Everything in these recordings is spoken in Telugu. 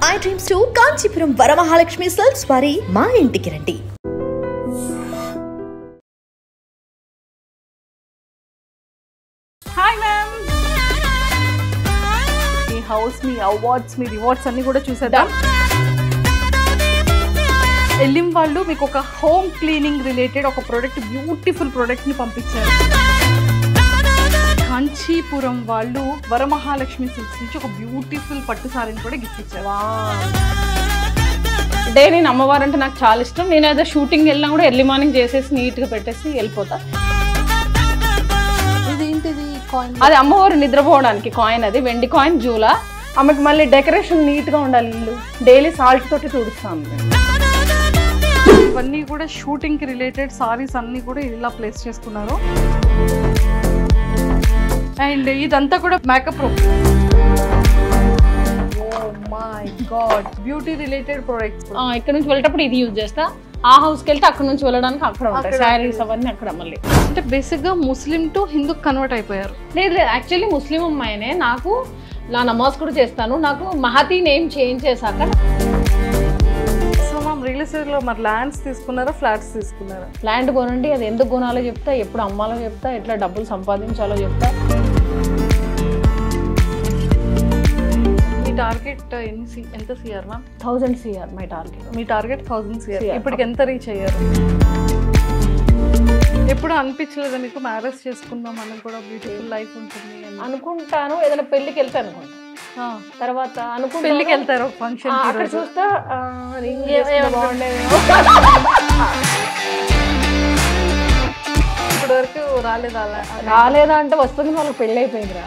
iDreams 2 కాంచీపురం వరమహాలక్ష్మి సిల్క్స్ వారి మా ఇంటికి రండి. హాయ్ మ్యామ్, మీ హౌస్, మీ అవార్డ్స్, మీ రివార్డ్స్ అన్ని కూడా చూసేద్దాం. ఎల్లిం వాళ్ళు మీకు ఒక హోమ్ క్లీనింగ్ రిలేటెడ్ ఒక ప్రోడక్ట్, బ్యూటిఫుల్ ప్రోడక్ట్ ని పంపించారు. కాంచీపురం వాళ్ళు వరమహాలక్ష్మి సిల్క్స్ నుంచి ఒక బ్యూటిఫుల్ పట్టు సారీని కూడా గిఫ్ట్ ఇచ్చారు. అంటే నేను అమ్మవారు అంటే నాకు చాలా ఇష్టం. నేను ఏదో షూటింగ్ వెళ్ళినా కూడా ఎర్లీ మార్నింగ్ చేసేసి నీట్గా పెట్టేసి వెళ్ళిపోతా. ఇదేంటిది కాయిన్? అది అమ్మవారు నిద్రపోవడానికి కాయిన్, అది వెండి కాయిన్ జూలా. ఆమెకు మళ్ళీ డెకరేషన్ నీట్గా ఉండాలి, ఇల్లు డైలీ సాల్ట్ తోటి తుడుస్తాము. ఇవన్నీ కూడా షూటింగ్ కి రిలేటెడ్ సారీస్ అన్ని కూడా ఇలా ప్లేస్ చేసుకున్నారు. అండ్ ఇదంతా కూడా makeup room. Oh my god, beauty related products. ఇక్కడ నుంచి వెళ్ళేటప్పుడు ఇది యూజ్ చేస్తా. ఆ హౌస్కి వెళ్తే అక్కడ నుంచి వెళ్ళడానికి అక్కడ ఉంటాయి శారీస్ అవన్నీ అక్కడ. మళ్ళీ అంటే బేసిక్గా ముస్లిం టు హిందూ కన్వర్ట్ అయిపోయారు. లేదు యాక్చువల్లీ ముస్లిం అమ్మాయినే. నాకు నా నమాజ్ కూడా చేస్తాను. నాకు మహతీ నేమ్ చేంజ్ చేశాక రియల్ ఎస్టేట్లో మరి ల్యాండ్స్ తీసుకున్నారా, ఫ్లాట్స్ తీసుకున్నారా? ల్యాండ్ కొనండి, అది ఎందుకు కొనాలో చెప్తా, ఎప్పుడు అమ్మాలో చెప్తా, ఎట్లా డబ్బులు సంపాదించాలో చెప్తా. మీ టార్గెట్ ఎంత CR ma'am? 1000 CR my target. Me target 1000 CR. ఇప్పటికి ఎంత రీచ్ అయ్యారు? ఎప్పుడు అనిపించలేదా మీకు మ్యారేజ్ చేసుకుందాం మనం కూడా బ్యూటిఫుల్ లైఫ్ ఉంటుంది అనుకుంటాను. ఏదైనా పెళ్ళికి వెళ్తే అనుకుంటా, తర్వాత అనుకుంటా పెళ్ళికి వెళ్తారు ఫంక్షన్ అక్కడ చూస్తా బాగుండేదేమో. ఇప్పటి వరకు రాలేదా అంటే వస్తుంది, వాళ్ళకి పెళ్ళి అయిపోయిందిరా.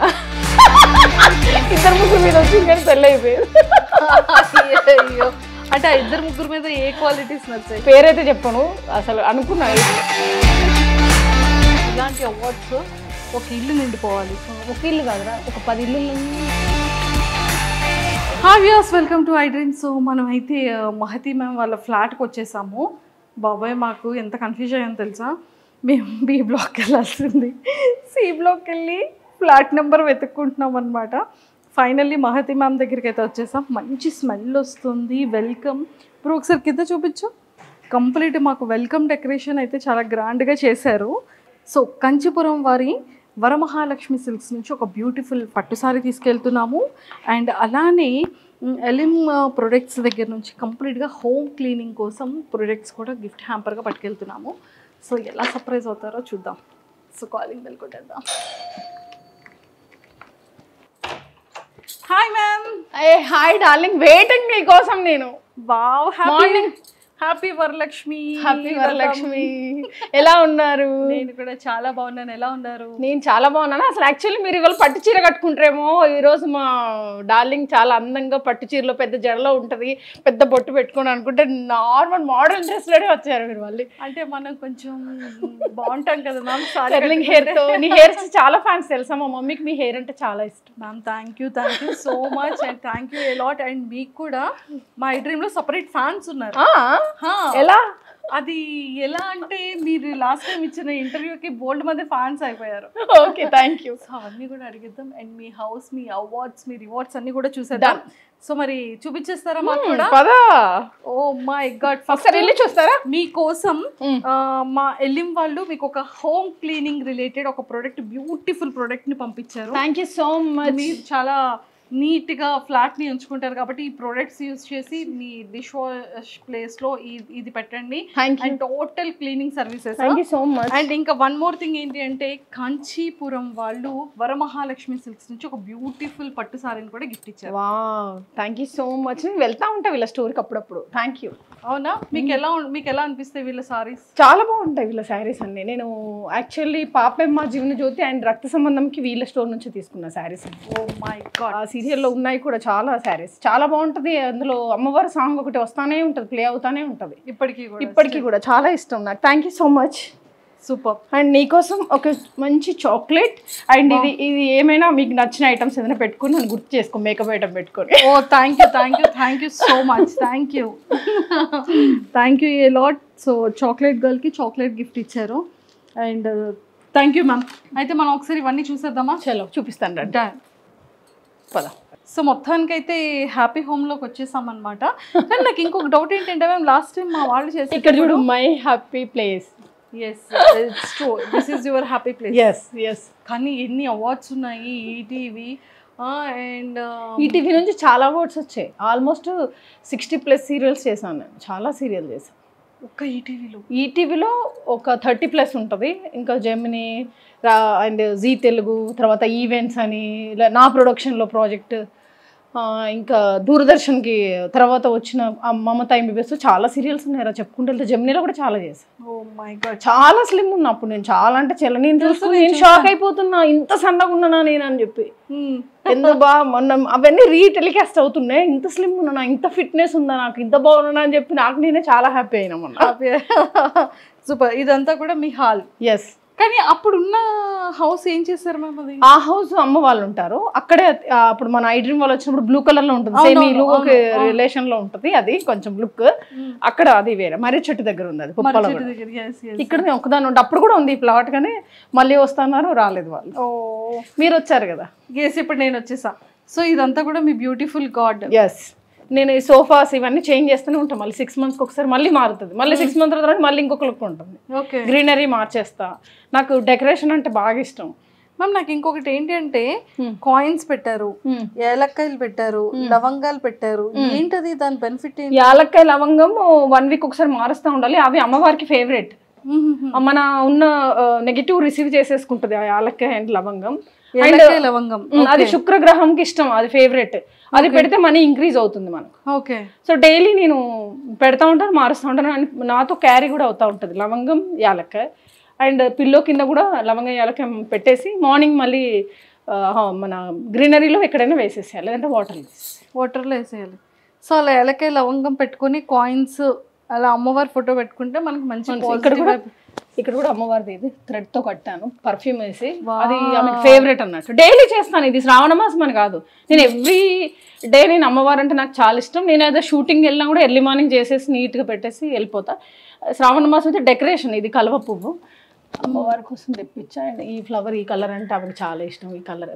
ఇద్దరు ముగ్గురు మీద వచ్చింది కానీ పెళ్ళి అయిపోయింది. అయ్యో, అంటే ఆ ఇద్దరు ముగ్గురు మీద ఏ క్వాలిటీస్ నచ్చాయి? పేరైతే చెప్పను, అసలు అనుకున్నా. ఇలాంటి అవార్డ్స్ ఒక ఇల్లు నిండిపోవాలి. ఒక ఇల్లు కాదురా, ఒక 10 ఇల్లు. Hi viewers, welcome to iDreams. So మనం అయితే మహతీ మ్యామ్ వాళ్ళ ఫ్లాట్కి వచ్చేసాము. బాబాయ్ మాకు ఎంత కన్ఫ్యూజ్ అయ్యామో తెలుసా. మేము B బ్లాక్కి వెళ్ళాల్సింది, C బ్లాక్కి వెళ్ళి ఫ్లాట్ నెంబర్ వెతుక్కుంటున్నాం అనమాట. ఫైనల్లీ మహతీ మ్యామ్ దగ్గరికి అయితే వచ్చేసాం. మంచి స్మెల్ వస్తుంది. వెల్కమ్. ఇప్పుడు ఒకసారి కింద చూపించు. కంప్లీట్ మాకు వెల్కమ్ డెకరేషన్ అయితే చాలా గ్రాండ్గా చేశారు. సో కాంచీపురం వారి వరమహాలక్ష్మి సిల్క్స్ నుంచి ఒక బ్యూటిఫుల్ పట్టుసారి తీసుకెళ్తున్నాము. అండ్ అలానే ఎలిమ్ ప్రొడక్ట్స్ దగ్గర నుంచి కంప్లీట్గా హోమ్ క్లీనింగ్ కోసం ప్రొడక్ట్స్ కూడా గిఫ్ట్ హ్యాంపర్గా పట్టుకెళ్తున్నాము. సో ఎలా సర్ప్రైజ్ అవుతారో చూద్దాం. సో కాలింగ్ బెల్ కొట్టేద్దాం. Hi ma'am. Hi darling, waiting నీ కోసం నేను. Wow, morning. Happy Varalakshmi. Happy Varalakshmi. ఎలా ఉన్నారు? నేను కూడా చాలా బాగున్నాను. ఎలా ఉన్నారు? నేను చాలా బాగున్నాను. అసలు యాక్చువల్లీ మీరు ఇవాళ పట్టు చీర కట్టుకుంటారేమో. ఈరోజు మా డార్లింగ్ చాలా అందంగా పట్టు చీరలో పెద్ద జడలో ఉంటుంది, పెద్ద బొట్టు పెట్టుకుని అనుకుంటే నార్మల్ మోడల్ డ్రెస్లోనే వచ్చారు మీరు మళ్ళీ. అంటే మనం కొంచెం బాగుంటాం కదా మ్యామ్ కర్లింగ్ హెయిర్తో. నీ హెయిర్స్ చాలా ఫ్యాన్స్ తెలుసా, మా మమ్మీకి మీ హెయిర్ అంటే చాలా ఇష్టం. Ma'am thank you so much and thank you allot. And మీకు కూడా మా iDreamలో సపరేట్ ఫ్యాన్స్ ఉన్నారు. ఎలా? అది ఎలా అంటే మీరు లాస్ట్ టైం ఇచ్చిన ఇంటర్వ్యూకి బోల్డ్ మంది ఫ్యాన్స్ అయిపోయారు. Okay, thank you. సో అవన్నీ కూడా అడిగిద్దాం. అండ్ మీ హౌస్, మీ అవార్డ్స్, మీ రివార్డ్స్ అన్ని కూడా చూసేద్దాం. సో మరి చూపించేస్తారా మాకు కూడా? పదా. ఓ మై గాడ్, ఫస్ట్ వెళ్ళి చూస్తారా? మీకోసం మా ఎల్లిం వాళ్ళు మీకు ఒక హోమ్ క్లీనింగ్ రిలేటెడ్ ఒక ప్రోడక్ట్, బ్యూటిఫుల్ ప్రోడక్ట్ ని పంపించారు. Thank you so much. మీరు చాలా నీట్గా ఫ్లాట్ని ఉంచుకుంటారు కాబట్టి ఈ ప్రోడక్ట్స్ యూజ్ చేసి మీ డిష్ వాష్ ప్లేస్లో ఇది పెట్టండి. And total cleaning services. Thank you so much. And ఇంకా వన్ మోర్ థింగ్ ఏంటి అంటే కాంచీపురం వాళ్ళు వరమహాలక్ష్మి సిల్క్స్ నుంచి ఒక బ్యూటిఫుల్ పట్టు సారీని కూడా గిఫ్ట్ ఇచ్చారు. Wow, thank you so much. నేను వెళ్తా ఉంటా వీళ్ళ స్టోర్కి అప్పుడప్పుడు. Thank you. అవునా? మీకు ఎలా అనిపిస్తాయి వీళ్ళ సారీస్? చాలా బాగుంటాయి వీళ్ళ శారీస్ అన్ని. నేను యాక్చువల్లీ పాపెమ్మ జీవన జ్యోతి అండ్ రక్త సంబంధంకి వీళ్ళ స్టోర్ నుంచి తీసుకున్న శారీస్. ఓ మై గాడ్, ఆ సీరియల్లో ఉన్నాయి కూడా చాలా శారీస్. చాలా బాగుంటుంది. అందులో అమ్మవారి సాంగ్ ఒకటి వస్తానే ఉంటుంది, ప్లే అవుతానే ఉంటుంది ఇప్పటికీ కూడా. చాలా ఇష్టం నాకు. Thank you so much. Super. And నీకోసం ఒక మంచి చాక్లెట్. అండ్ ఇది ఏమైనా మీకు నచ్చిన ఐటమ్స్ ఏదైనా పెట్టుకుని నన్ను గుర్తు చేసుకో, మేకప్ ఐటమ్ పెట్టుకొని. Oh thank you so much. Thank you a lot. So chocolate గర్ల్కి చాక్లెట్ గిఫ్ట్ ఇచ్చారు. And thank you ma'am. అయితే మనం ఒకసారి ఇవన్నీ చూసేద్దామా? చలో చూపిస్తాను రండి. డన్. పద. సో మొత్తానికైతే హ్యాపీ హోమ్లోకి వచ్చేసామన్నమాట. కానీ నాకు ఇంకొక డౌట్ ఏంటంటే మేము లాస్ట్ టైం మా వాళ్ళు చేసి ఇక్కడ చూడు my happy place. Yes it's true, this is your happy place. Yes కానీ ఎన్ని అవార్డ్స్ ఉన్నాయి ఈటీవీ అండ్ ఈటీవీ నుంచి చాలా అవార్డ్స్ వచ్చాయి. ఆల్మోస్ట్ 60+ సీరియల్స్ చేశాను నేను, చాలా సీరియల్ చేశాను ఒక్క ఈటీవీలో. ఈటీవీలో ఒక 30+ ఉంటుంది. ఇంకా జెమినీ అండ్ జీ తెలుగు, తర్వాత ఈవెంట్స్ అని ఇలా నా ప్రొడక్షన్లో ప్రాజెక్ట్, ఇంకా దూరదర్శన్కి తర్వాత వచ్చిన మమతా ఎంబీబీఎస్ చాలా సీరియల్స్ ఉన్నాయి. చెప్పుకుంటే వెళ్తే జెమినీలో కూడా చాలా చేశాను. ఓ మై గాడ్, చాలా స్లిమ్ ఉన్నా అప్పుడు నేను, చాలా అంటే చాలా, నేను చూసుకుని నేను షాక్ అయిపోతున్నా, ఇంత సన్నగా ఉన్నానా నేను అని చెప్పి. ఎంత బాగా మొన్న అవన్నీ రీటెలికాస్ట్ అవుతున్నాయి, ఇంత స్లిమ్ ఉన్నానా, ఇంత ఫిట్నెస్ ఉందా నాకు, ఇంత బాగున్నా అని చెప్పి నాకు నేనే చాలా హ్యాపీ అయినా మొన్న. సూపర్. ఇదంతా కూడా మీ హాల్. ఎస్. కానీ అప్పుడున్న హౌస్ ఏం చేశారు మ్యామ్? అది ఆ హౌస్ అమ్మ వాళ్ళు ఉంటారు అక్కడే. అప్పుడు మన ఐ డ్రీమ్ వాళ్ళు వచ్చినప్పుడు బ్లూ కలర్ లో ఉంటుంది, సేమ్ ఈ లుక్ ఒక రిలేషన్ లో ఉంటుంది, అది కొంచెం లుక్. అక్కడ అది వేరే మర్రి చెట్టు దగ్గర ఉంది, అది పుప్పల. ఇక్కడ నేను ఒకదాని ఉంటే అప్పుడు కూడా ఉంది ఈ ప్లాట్, కానీ మళ్ళీ వస్తున్నారు, రాలేదు వాళ్ళు. మీరు వచ్చారు కదా. ఎస్, ఇప్పుడు నేను వచ్చేసా. సో ఇదంతా కూడా మీ బ్యూటిఫుల్ గార్డెన్. ఎస్. నేను ఈ సోఫాస్ ఇవన్నీ చేంజ్ చేస్తూనే ఉంటాను, మళ్ళీ 6 months ఒకసారి మళ్ళీ మారుతుంది, మళ్ళీ 6 months తర్వాత మళ్ళీ ఇంకొక లుక్ ఉంటుంది. గ్రీనరీ మార్చేస్తా. నాకు డెకరేషన్ అంటే బాగా ఇష్టం మ్యామ్. నాకు ఇంకొకటి ఏంటి అంటే కాయిన్స్ పెట్టారు, ఏలక్కాయలు పెట్టారు, లవంగాలు పెట్టారు. ఏంటది దాని బెనిఫిట్? యాలక్కాయ లవంగం 1 week ఒకసారి మారుస్తూ ఉండాలి, అవి అమ్మవారికి ఫేవరెట్. మన ఉన్న నెగిటివ్ రిసీవ్ చేసేసుకుంటుంది ఆ యాలక్కాయ అండ్ లవంగం. లవంగం అది శుక్రగ్రహంకి ఇష్టం, అది ఫేవరెట్. అది పెడితే మనీ ఇంక్రీజ్ అవుతుంది మనకు. ఓకే. సో డైలీ నేను పెడతా ఉంటాను, మారుస్తూ ఉంటాను, నాతో క్యారీ కూడా అవుతూ ఉంటుంది లవంగం యాలక్కాయ. అండ్ పిల్లో కింద కూడా లవంగం యాలక్కాయ పెట్టేసి మార్నింగ్ మళ్ళీ మన గ్రీనరీలో ఎక్కడైనా వేసేసేయాలి, లేదంటే వాటర్లో వేసేయాలి. సో అలా ఏలకాయ లవంగం పెట్టుకుని కాయిన్స్ అలా అమ్మవారి ఫోటో పెట్టుకుంటే మనకి మంచి. ఇక్కడ కూడా అమ్మవారిది ఇది థ్రెడ్ తో కట్టాను, పర్ఫ్యూమ్ వేసి. అది ఆమెకు ఫేవరెట్ అన్నట్టు. డైలీ చేస్తాను, ఇది శ్రావణ మాసం అని కాదు, నేను ఎవ్రీ డే నేను అమ్మవారు అంటే నాకు చాలా ఇష్టం. నేను ఏదో షూటింగ్ వెళ్ళినా కూడా ఎర్లీ మార్నింగ్ చేసేసి నీట్గా పెట్టేసి వెళ్ళిపోతా. శ్రావణ మాసం అయితే డెకరేషన్, ఇది కలువ పువ్వు అమ్మవారి కోసం తెప్పించా. అండ్ ఈ ఫ్లవర్, ఈ కలర్ అంటే ఆమెకు చాలా ఇష్టం, ఈ కలర్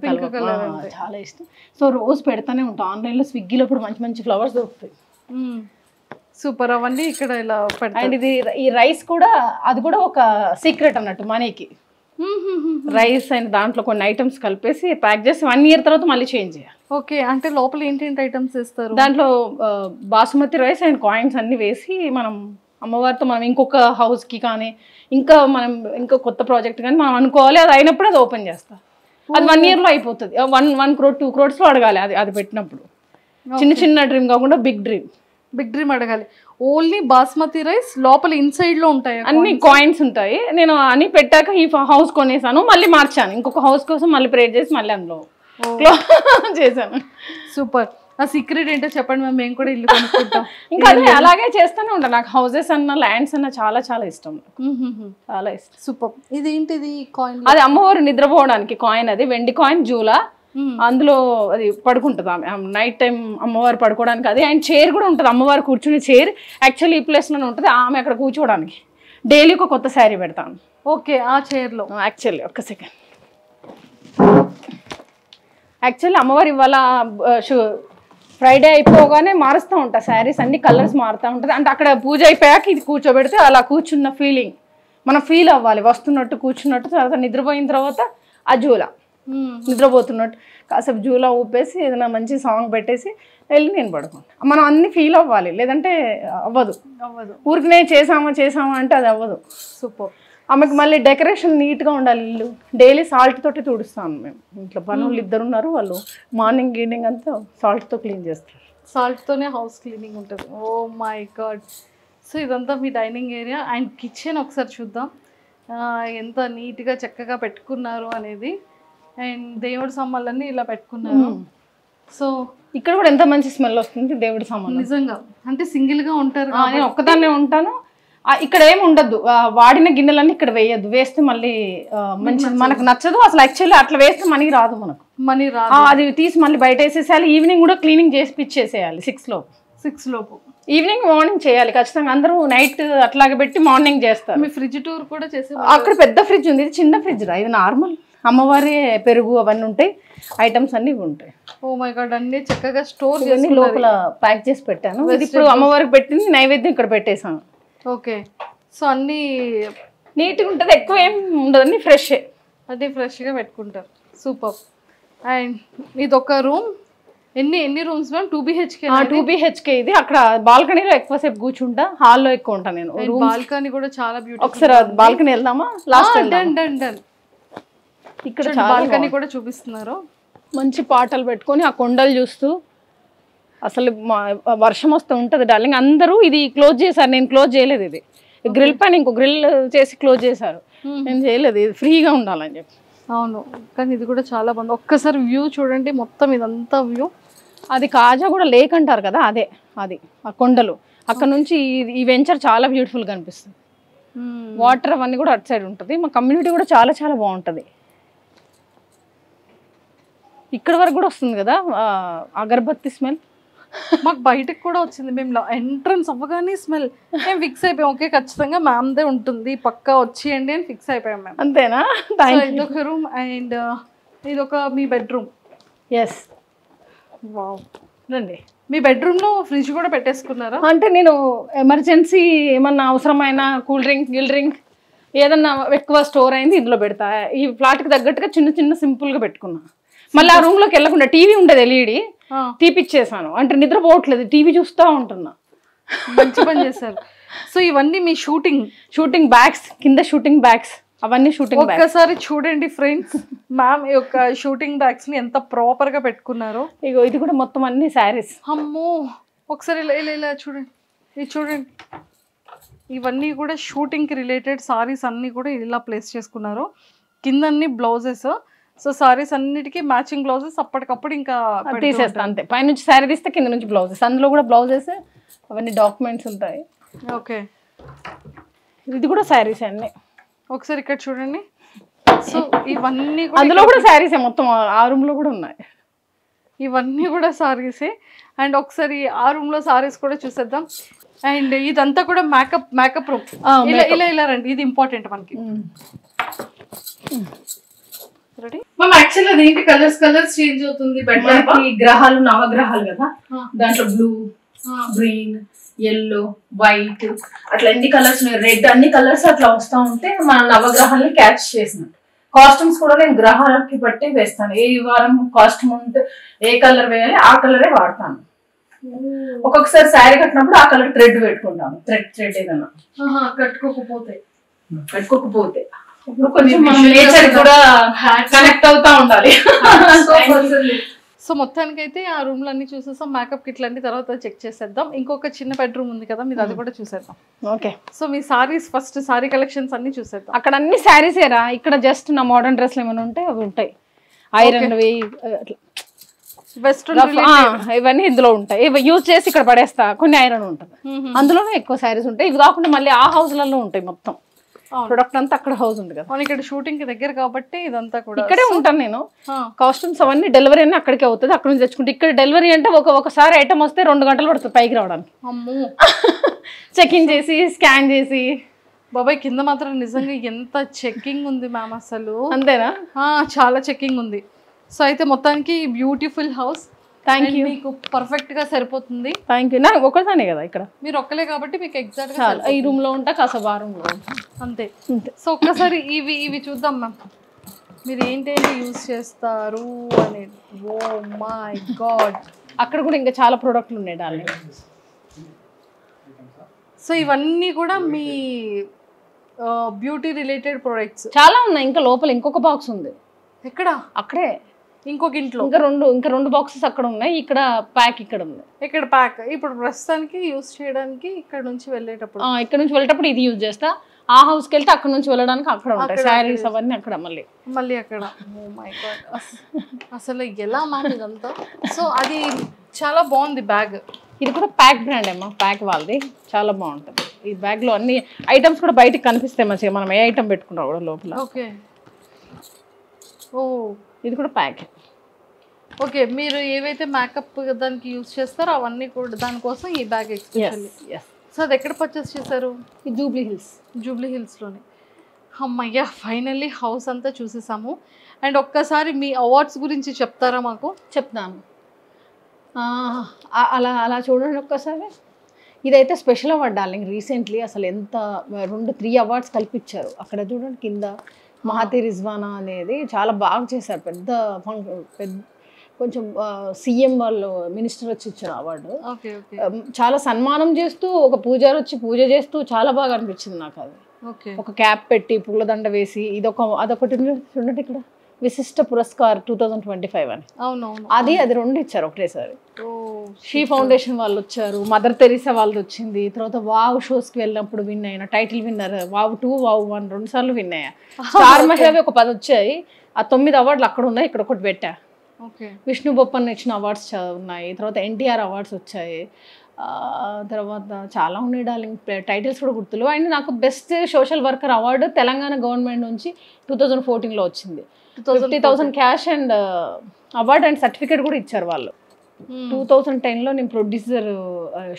చాలా ఇష్టం. సో రోజు పెడతానే ఉంటాం. ఆన్లైన్లో స్విగ్గీలో ఇప్పుడు మంచి మంచి ఫ్లవర్స్ దొరుకుతాయి. సూపర్. అవన్నీ ఇక్కడ ఇలా అండ్ ఇది ఈ రైస్ కూడా, అది కూడా ఒక సీక్రెట్ అన్నట్టు మనీకి. రైస్ అండ్ దాంట్లో కొన్ని ఐటమ్స్ కలిపేసి ప్యాక్ చేసి 1 year తర్వాత మళ్ళీ చేంజ్ చేయాలి. ఓకే. అంటే లోపల ఏంటేంటి ఐటమ్స్ వేస్తారు? దాంట్లో బాసుమతి రైస్ అండ్ కాయిన్స్ అన్ని వేసి మనం అమ్మవారితో మనం ఇంకొక హౌస్కి కానీ ఇంకా మనం ఇంకో కొత్త ప్రాజెక్ట్ కానీ మనం అనుకోవాలి, అది అయినప్పుడు అది ఓపెన్ చేస్తాం. అది 1 yearలో అయిపోతుంది. 1 crore 2 crores అడగాలి అది పెట్టినప్పుడు. చిన్న డ్రీమ్ కాకుండా బిగ్ డ్రీమ్ అడగాలి. ఓన్లీ బాస్మతి రైస్ లోపల ఇన్సైడ్ లో ఉంటాయి, అన్ని కాయిన్స్ ఉంటాయి. నేను అని పెట్టాక ఈ హౌస్ కొనేసాను, మళ్ళీ మార్చాను, ఇంకొక హౌస్ కోసం మళ్ళీ ప్రేర్ చేసి మళ్ళీ అందులో చేశాను. సూపర్. ఆ సీక్రెట్ ఏంటో చెప్పండి మ్యామ్, మేము కూడా ఇల్లు కొనుక్కుంటాం. ఇంకా అలాగే చేస్తూనే ఉంటాను. నాకు హౌసెస్ అన్న ల్యాండ్స్ అన్న చాలా చాలా ఇష్టం, చాలా ఇష్టం. సూపర్. ఇదేంటిది కాయిన్? అది అమ్మవారు నిద్రపోవడానికి కాయిన్, అది వెండి కాయిన్ జూలా. అందులో అది పడుకుంటుంది ఆమె నైట్ టైం, అమ్మవారు పడుకోవడానికి అది. అండ్ చైర్ కూడా ఉంటుంది, అమ్మవారు కూర్చునే చైర్ యాక్చువల్లీ ఈ ప్లేస్లోనే ఉంటుంది, ఆమె అక్కడ కూర్చోవడానికి. డైలీ ఒక కొత్త శారీ పెడతాను. ఓకే. ఆ చైర్లో యాక్చువల్లీ ఒక్క సెకండ్, యాక్చువల్లీ అమ్మవారు ఇవాళ ఫ్రైడే అయిపోగానే మారుస్తూ ఉంటా శారీస్, అన్ని కలర్స్ మారుతూ ఉంటుంది. అంటే అక్కడ పూజ అయిపోయాక ఇది కూర్చోబెడితే అలా కూర్చున్న ఫీలింగ్ మనం ఫీల్ అవ్వాలి, వస్తున్నట్టు కూర్చున్నట్టు. తర్వాత నిద్రపోయిన తర్వాత ఆ జూలా నిద్రపోతున్నట్టు కాసేపు జూలా ఊపేసి ఏదైనా మంచి సాంగ్ పెట్టేసి వెళ్ళి నేను పడుకుంటా. మనం అన్ని ఫీల్ అవ్వాలి, లేదంటే అవ్వదు. ఊరికినే చేసామా అంటే అది అవ్వదు. సూపర్. ఆమెకు మళ్ళీ డెకరేషన్ నీట్గా ఉండాలి. ఇల్లు డైలీ సాల్ట్ తోటి తుడుస్తాను మేము. ఇంట్లో పనులు 2 ఉన్నారు, వాళ్ళు మార్నింగ్ ఈవినింగ్ అంతా సాల్ట్తో క్లీన్ చేస్తారు. సాల్ట్తోనే హౌస్ క్లీనింగ్ ఉంటుంది. ఓ మై గాడ్. సో ఇదంతా మీ డైనింగ్ ఏరియా అండ్ కిచెన్ ఒకసారి చూద్దాం ఎంత నీట్గా చక్కగా పెట్టుకున్నారు అనేది. అండ్ దేవుడి సామాన్లన్నీ ఇలా పెట్టుకున్నారు. సో ఇక్కడ కూడా ఎంత మంచి స్మెల్ వస్తుంది దేవుడి సామాన్. నిజంగా అంటే సింగిల్గా ఉంటారు, నేను ఒక్కదాన్నే ఉంటాను. ఇక్కడ ఏమి ఉండద్దు, వాడిన గిన్నెలన్నీ ఇక్కడ వేయద్దు, వేస్తే మళ్ళీ మంచి మనకు నచ్చదు అసలు. యాక్చువల్లీ అట్లా వేస్తే మనీ రాదు, మనీ రాదు. అది తీసి మళ్ళీ బయట వేసేసేయాలి. ఈవినింగ్ కూడా క్లీనింగ్ చేసి పిచ్చేసేయాలి 6 లోపు. ఈవినింగ్ మార్నింగ్ చేయాలి ఖచ్చితంగా. అందరూ నైట్ అట్లాగే పెట్టి మార్నింగ్ చేస్తారు. మీ ఫ్రిడ్జ్ టూర్ కూడా చేసి, అక్కడ పెద్ద ఫ్రిడ్జ్ ఉంది, ఇది చిన్న ఫ్రిడ్జ్ రా, ఇది నార్మల్ అమ్మవారి పెరుగు అవన్నీ ఉంటాయి, ఐటమ్స్ అన్నీ ఉంటాయి. ఓ మై గాడ్, అన్ని చక్కగా స్టోర్ ఇవన్నీ లోపల ప్యాక్ చేసి పెట్టాను. ఇది ఇప్పుడు అమ్మవారికి పెట్టింది, నైవేద్యం ఇక్కడ పెట్టేసాను. ఓకే, సో అన్నీ నీట్గా ఉంటుంది, ఎక్కువ ఏం ఉండదు, అన్ని ఫ్రెష్, అన్నీ ఫ్రెష్గా పెట్టుకుంటారు. సూపర్. అండ్ ఇది ఒక రూమ్, ఎన్ని రూమ్స్ మ్యామ్? 2BHK. 2BHK ఇది. అక్కడ బాల్కనీలో ఎక్కువసేపు కూర్చుంటా, హాల్లో ఎక్కువ ఉంటాను నేను. బాల్కనీ కూడా చాలా బ్యూటిఫుల్. ఒకసారి బాల్కనీ వెళ్దామా? Last done. ఇక్కడ బాల్కనీ కూడా చూపిస్తున్నారు. మంచి పాటలు పెట్టుకొని ఆ కొండలు చూస్తూ, అసలు వర్షం వస్తూ ఉంటుంది డార్లింగ్. అందరూ ఇది క్లోజ్ చేశారు, నేను క్లోజ్ చేయలేదు. ఇది గ్రిల్ పైన ఇంకో గ్రిల్ చేసి క్లోజ్ చేశారు, నేను చేయలేదు. ఇది ఫ్రీగా ఉండాలని చెప్పి. అవును, కానీ ఇది కూడా చాలా బాగుంది. ఒక్కసారి వ్యూ చూడండి, మొత్తం ఇదంతా వ్యూ. అది కాజా కూడా లేక్ అంటారు కదా, అదే అది ఆ కొండలు. అక్కడ నుంచి ఈ వెంచర్ చాలా బ్యూటిఫుల్గా అనిపిస్తుంది. వాటర్ అవన్నీ కూడా అటు సైడ్ ఉంటుంది. మా కమ్యూనిటీ కూడా చాలా చాలా బాగుంటుంది. ఇక్కడ వరకు కూడా వస్తుంది కదా అగరబత్తి స్మెల్. మాకు బయటకు కూడా వచ్చింది. మేము ఎంట్రన్స్ అవ్వగానే స్మెల్. మేము ఫిక్స్ అయిపోయాం, ఓకే ఖచ్చితంగా మ్యామ్దే ఉంటుంది, పక్కా వచ్చేయండి అని ఫిక్స్ అయిపోయాం మేము. అంతేనా? ఇదొక రూమ్ అండ్ ఇదొక మీ బెడ్రూమ్. ఎస్. వావ్. రండి. మీ బెడ్రూమ్లో ఫ్రిడ్జ్ కూడా పెట్టేసుకున్నారా? అంటే నేను ఎమర్జెన్సీ ఏమన్నా అవసరమైన కూల్ డ్రింక్ గిల్ డ్రింక్ ఏదన్నా ఎక్కువ స్టోర్ అయింది ఇందులో పెడతా. ఈ ఫ్లాట్కి తగ్గట్టుగా చిన్న చిన్న సింపుల్గా పెట్టుకున్నా. మళ్ళీ ఆ రూమ్లోకి వెళ్ళకుండా టీవీ ఉండేది, ఎల్ఈడి తీపిచ్చేసాను. అంటే నిద్రపోవట్లేదు, టీవీ చూస్తూ ఉంటున్నా. మంచి పని చేశారు. సో ఇవన్నీ మీ షూటింగ్ బ్యాగ్స్, కింద షూటింగ్ బ్యాగ్స్, అవన్నీ షూటింగ్ బ్యాగ్స్. ఒక్కసారి చూడండి ఫ్రెండ్స్, మ్యామ్ ఈ యొక్క షూటింగ్ బ్యాగ్స్ ని ఎంత ప్రాపర్ గా పెట్టుకున్నారో. ఇగో ఇది కూడా మొత్తం అన్ని శారీస్. అమ్మో, ఒకసారి ఇలా చూడండి, ఇది చూడండి. ఇవన్నీ కూడా షూటింగ్ కి రిలేటెడ్ సారీస్ అన్ని కూడా ఇలా ప్లేస్ చేసుకున్నారు. కింద అన్ని బ్లౌజెస్. సో సారీస్ అన్నిటికీ మ్యాచింగ్ బ్లౌజెస్ అప్పటికప్పుడు ఇంకా తీసేస్తా అంతే. పైనుంచి శారీ తీస్తే కింద నుంచి బ్లౌజెస్, అందులో కూడా బ్లౌజెస్ అవన్నీ డాక్యుమెంట్స్ ఉంటాయి. ఓకే, ఇది కూడా శారీస్ అన్నీ. ఒకసారి ఇక్కడ చూడండి. సో ఇవన్నీ అందులో కూడా శారీసే, మొత్తం ఆ రూమ్ లో కూడా ఉన్నాయి. ఇవన్నీ కూడా సారీసే. అండ్ ఒకసారి ఆ రూమ్ లో సారీస్ కూడా చూసేద్దాం. అండ్ ఇదంతా కూడా మేకప్ రూమ్. ఇలా రండి, ఇది ఇంపార్టెంట్ మనకి. యాక్చువల్లీ అదేంటి కలర్స్ చేంజ్ అవుతుంది. గ్రహాలు నవగ్రహాలు కదా, దాంట్లో బ్లూ, గ్రీన్, ఎల్లో, వైట్ అట్లా ఎన్ని కలర్స్, రెడ్, అన్ని కలర్స్ అట్లా వస్తూ ఉంటే మన నవగ్రహాలని క్యాచ్ చేసినట్టు. కాస్ట్యూమ్స్ కూడా నేను గ్రహాలకి బట్టి వేస్తాను. ఏ వారం కాస్ట్యూమ్ ఉంటే ఏ కలర్ వేయాలి ఆ కలరే వాడతాను. ఒక్కొక్కసారి శారీ కట్టినప్పుడు ఆ కలర్ థ్రెడ్ పెట్టుకుంటాను. థ్రెడ్ ఏదన్నా కట్టుకోకపోతే ఇప్పుడు కొంచెం మనం నేచర్ కూడా కనెక్ట్ అవుతా ఉండాలి. సో మొత్తానికి అయితే ఆ రూమ్ లో అన్ని చూసేసాం. మేకప్ కిట్లు అన్ని తర్వాత చెక్ చేసేద్దాం. ఇంకొక చిన్న బెడ్రూమ్ ఉంది కదా, మీరు అది కూడా చూసేద్దాం. ఓకే. సో మీ సారీస్ ఫస్ట్, సారీ కలెక్షన్స్ అన్ని చూసేద్దాం. అక్కడ అన్ని శారీసేరా, ఇక్కడ జస్ట్ నా మోడర్న్ డ్రెస్లు ఏమైనా ఉంటే అవి ఉంటాయి. ఐరన్ వెస్ట్రన్ ఇవన్నీ ఇందులో ఉంటాయి. ఇవి యూజ్ చేసి ఇక్కడ పడేస్తా. కొన్ని ఐరన్ ఉంటుంది, అందులోనే ఎక్కువ శారీస్ ఉంటాయి. ఇవి కాకుండా మళ్ళీ ఆ హౌస్లలో ఉంటాయి. మొత్తం ప్రొడక్ట్ అంతా అక్కడ హౌస్ ఉంది కదా, ఇక్కడ షూటింగ్ కి దగ్గర కాబట్టి ఇదంతా కూడా ఇక్కడే ఉంటాను నేను. కాస్ట్యూమ్స్ అవన్నీ డెలివరీ అన్నీ అక్కడికే అవుతుంది, అక్కడ నుంచి తెచ్చుకుంటే. ఇక్కడ డెలివరీ అంటే ఒకసారి ఐటమ్ వస్తే 2 గంటలు పడుతుంది పైకి రావడానికి. అమ్మో, చెకింగ్ చేసి స్కాన్ చేసి. బాబాయ్ కింద మాత్రం నిజంగా ఎంత చెకింగ్ ఉంది మ్యామ్, అసలు అంతేనా? చాలా చెకింగ్ ఉంది. సో అయితే మొత్తానికి బ్యూటిఫుల్ హౌస్. Thank you. మీకు పర్ఫెక్ట్ గా సరిపోతుంది. Thank you. నా ఒకసారి కదా ఇక్కడ మీరు ఒక్కలే కాబట్టి మీకు ఎగ్జాక్ట్ గా ఈ రూమ్ లో ఉంటా, కాసేపు ఆ రూమ్ లో ఉంటా, అంతే. సో ఒక్కసారి ఇవి చూద్దాం మ్యామ్, మీరు ఏంటేంటి యూజ్ చేస్తారు అని. ఓ మై గాడ్, అక్కడ కూడా ఇంకా చాలా ప్రోడక్ట్లు ఉన్నాయి డార్లింగ్. సో ఇవన్నీ కూడా మీ బ్యూటీ రిలేటెడ్ ప్రొడక్ట్స్ చాలా ఉన్నాయి. ఇంకా లోపల ఇంకొక బాక్స్ ఉంది. ఎక్కడ? అక్కడే ఇంకొక ఇంట్లో ఇంకా రెండు బాక్సెస్ అక్కడ ఉన్నాయి. ఇక్కడ ప్యాక్ ఇక్కడ ఉంది. ఇక్కడ ప్యాక్ ఇప్పుడు ప్రస్తుతానికి యూజ్ చేయడానికి ఇక్కడ నుంచి వెళ్ళేటప్పుడు ఇది యూజ్ చేస్తా. ఆ హౌస్కి వెళ్తే అక్కడ నుంచి వెళ్ళడానికి అక్కడ ఉంటాయి శారీస్ అవన్నీ అక్కడ మళ్ళీ అక్కడ. ఓ మై గాడ్, అసలు ఎలా మ్యామ్ ఇదంతా. సో అది చాలా బాగుంది బ్యాగ్. ఇది కూడా ప్యాక్ బ్రాండ్ అమ్మా, ప్యాక్ వాళ్ళది, చాలా బాగుంటుంది. ఈ బ్యాగ్ లో అన్ని ఐటమ్స్ కూడా బయటకు కనిపిస్తాయి మంచిగా, మనం ఏ ఐటమ్ పెట్టుకున్నా కూడా లోపల. ఓకే. ఓ ఇది కూడా ప్యాక్. ఓకే, మీరు ఏవైతే మేకప్ దానికి యూజ్ చేస్తారో అవన్నీ కూడా దానికోసం ఈ బ్యాగ్ ఎక్స్పెషల్లీ. సో అది ఎక్కడ పర్చేస్ చేశారు? ఈ జూబ్లీ హిల్స్లోనే. అమ్మయ్య, ఫైనల్లీ హౌస్ అంతా చూసేసాము. అండ్ ఒక్కసారి మీ అవార్డ్స్ గురించి చెప్తారా మాకు? చెప్తాను. అలా అలా చూడండి ఒక్కసారి. ఇదైతే స్పెషల్ అవార్డ్ డార్లింగ్. రీసెంట్లీ అసలు ఎంత 3 అవార్డ్స్ కల్పించారు. అక్కడ చూడండి కింద మహతి రిజ్వానా అనేది చాలా బాగా చేశారు. పెద్ద కొంచెం సీఎం వాళ్ళు మినిస్టర్ వచ్చి ఇచ్చారు అవార్డు. చాలా సన్మానం చేస్తూ ఒక పూజారి వచ్చి పూజ చేస్తూ చాలా బాగా అనిపించింది నాకు అది. ఒక క్యాప్ పెట్టి పూలదండ వేసి అదొకటి చూడండి ఇక్కడ విశిష్ట పురస్కార్ 2025 అని. అది 2 ఇచ్చారు ఒకటేసారి. షీ ఫౌండేషన్ వాళ్ళు వచ్చారు, మదర్ తెరీసా వాళ్ళు వచ్చింది. తర్వాత వావ్ షోస్కి వెళ్ళినప్పుడు విన్ అయిన టైటిల్ విన్నర్, వావ్ 2 వావ్ 1 2 సార్లు విన్ అయ్యా. స్టార్ మహిళవి ఒక 10 వచ్చాయి. ఆ 9 అవార్డులు అక్కడ ఉన్నాయి, ఇక్కడ ఒకటి పెట్టా. విష్ణు బొప్పన్న ఇచ్చిన అవార్డ్స్ ఉన్నాయి. తర్వాత ఎన్టీఆర్ అవార్డ్స్ వచ్చాయి. తర్వాత చాలా ఉన్నాయి డార్లింగ్, టైటిల్స్ కూడా గుర్తులు. అండ్ నాకు best social worker award Telangana government నుంచి 2014లో వచ్చింది. 50,000 cash and award and certificate కూడా ఇచ్చారు వాళ్ళు. 2010లో నేను ప్రొడ్యూసర్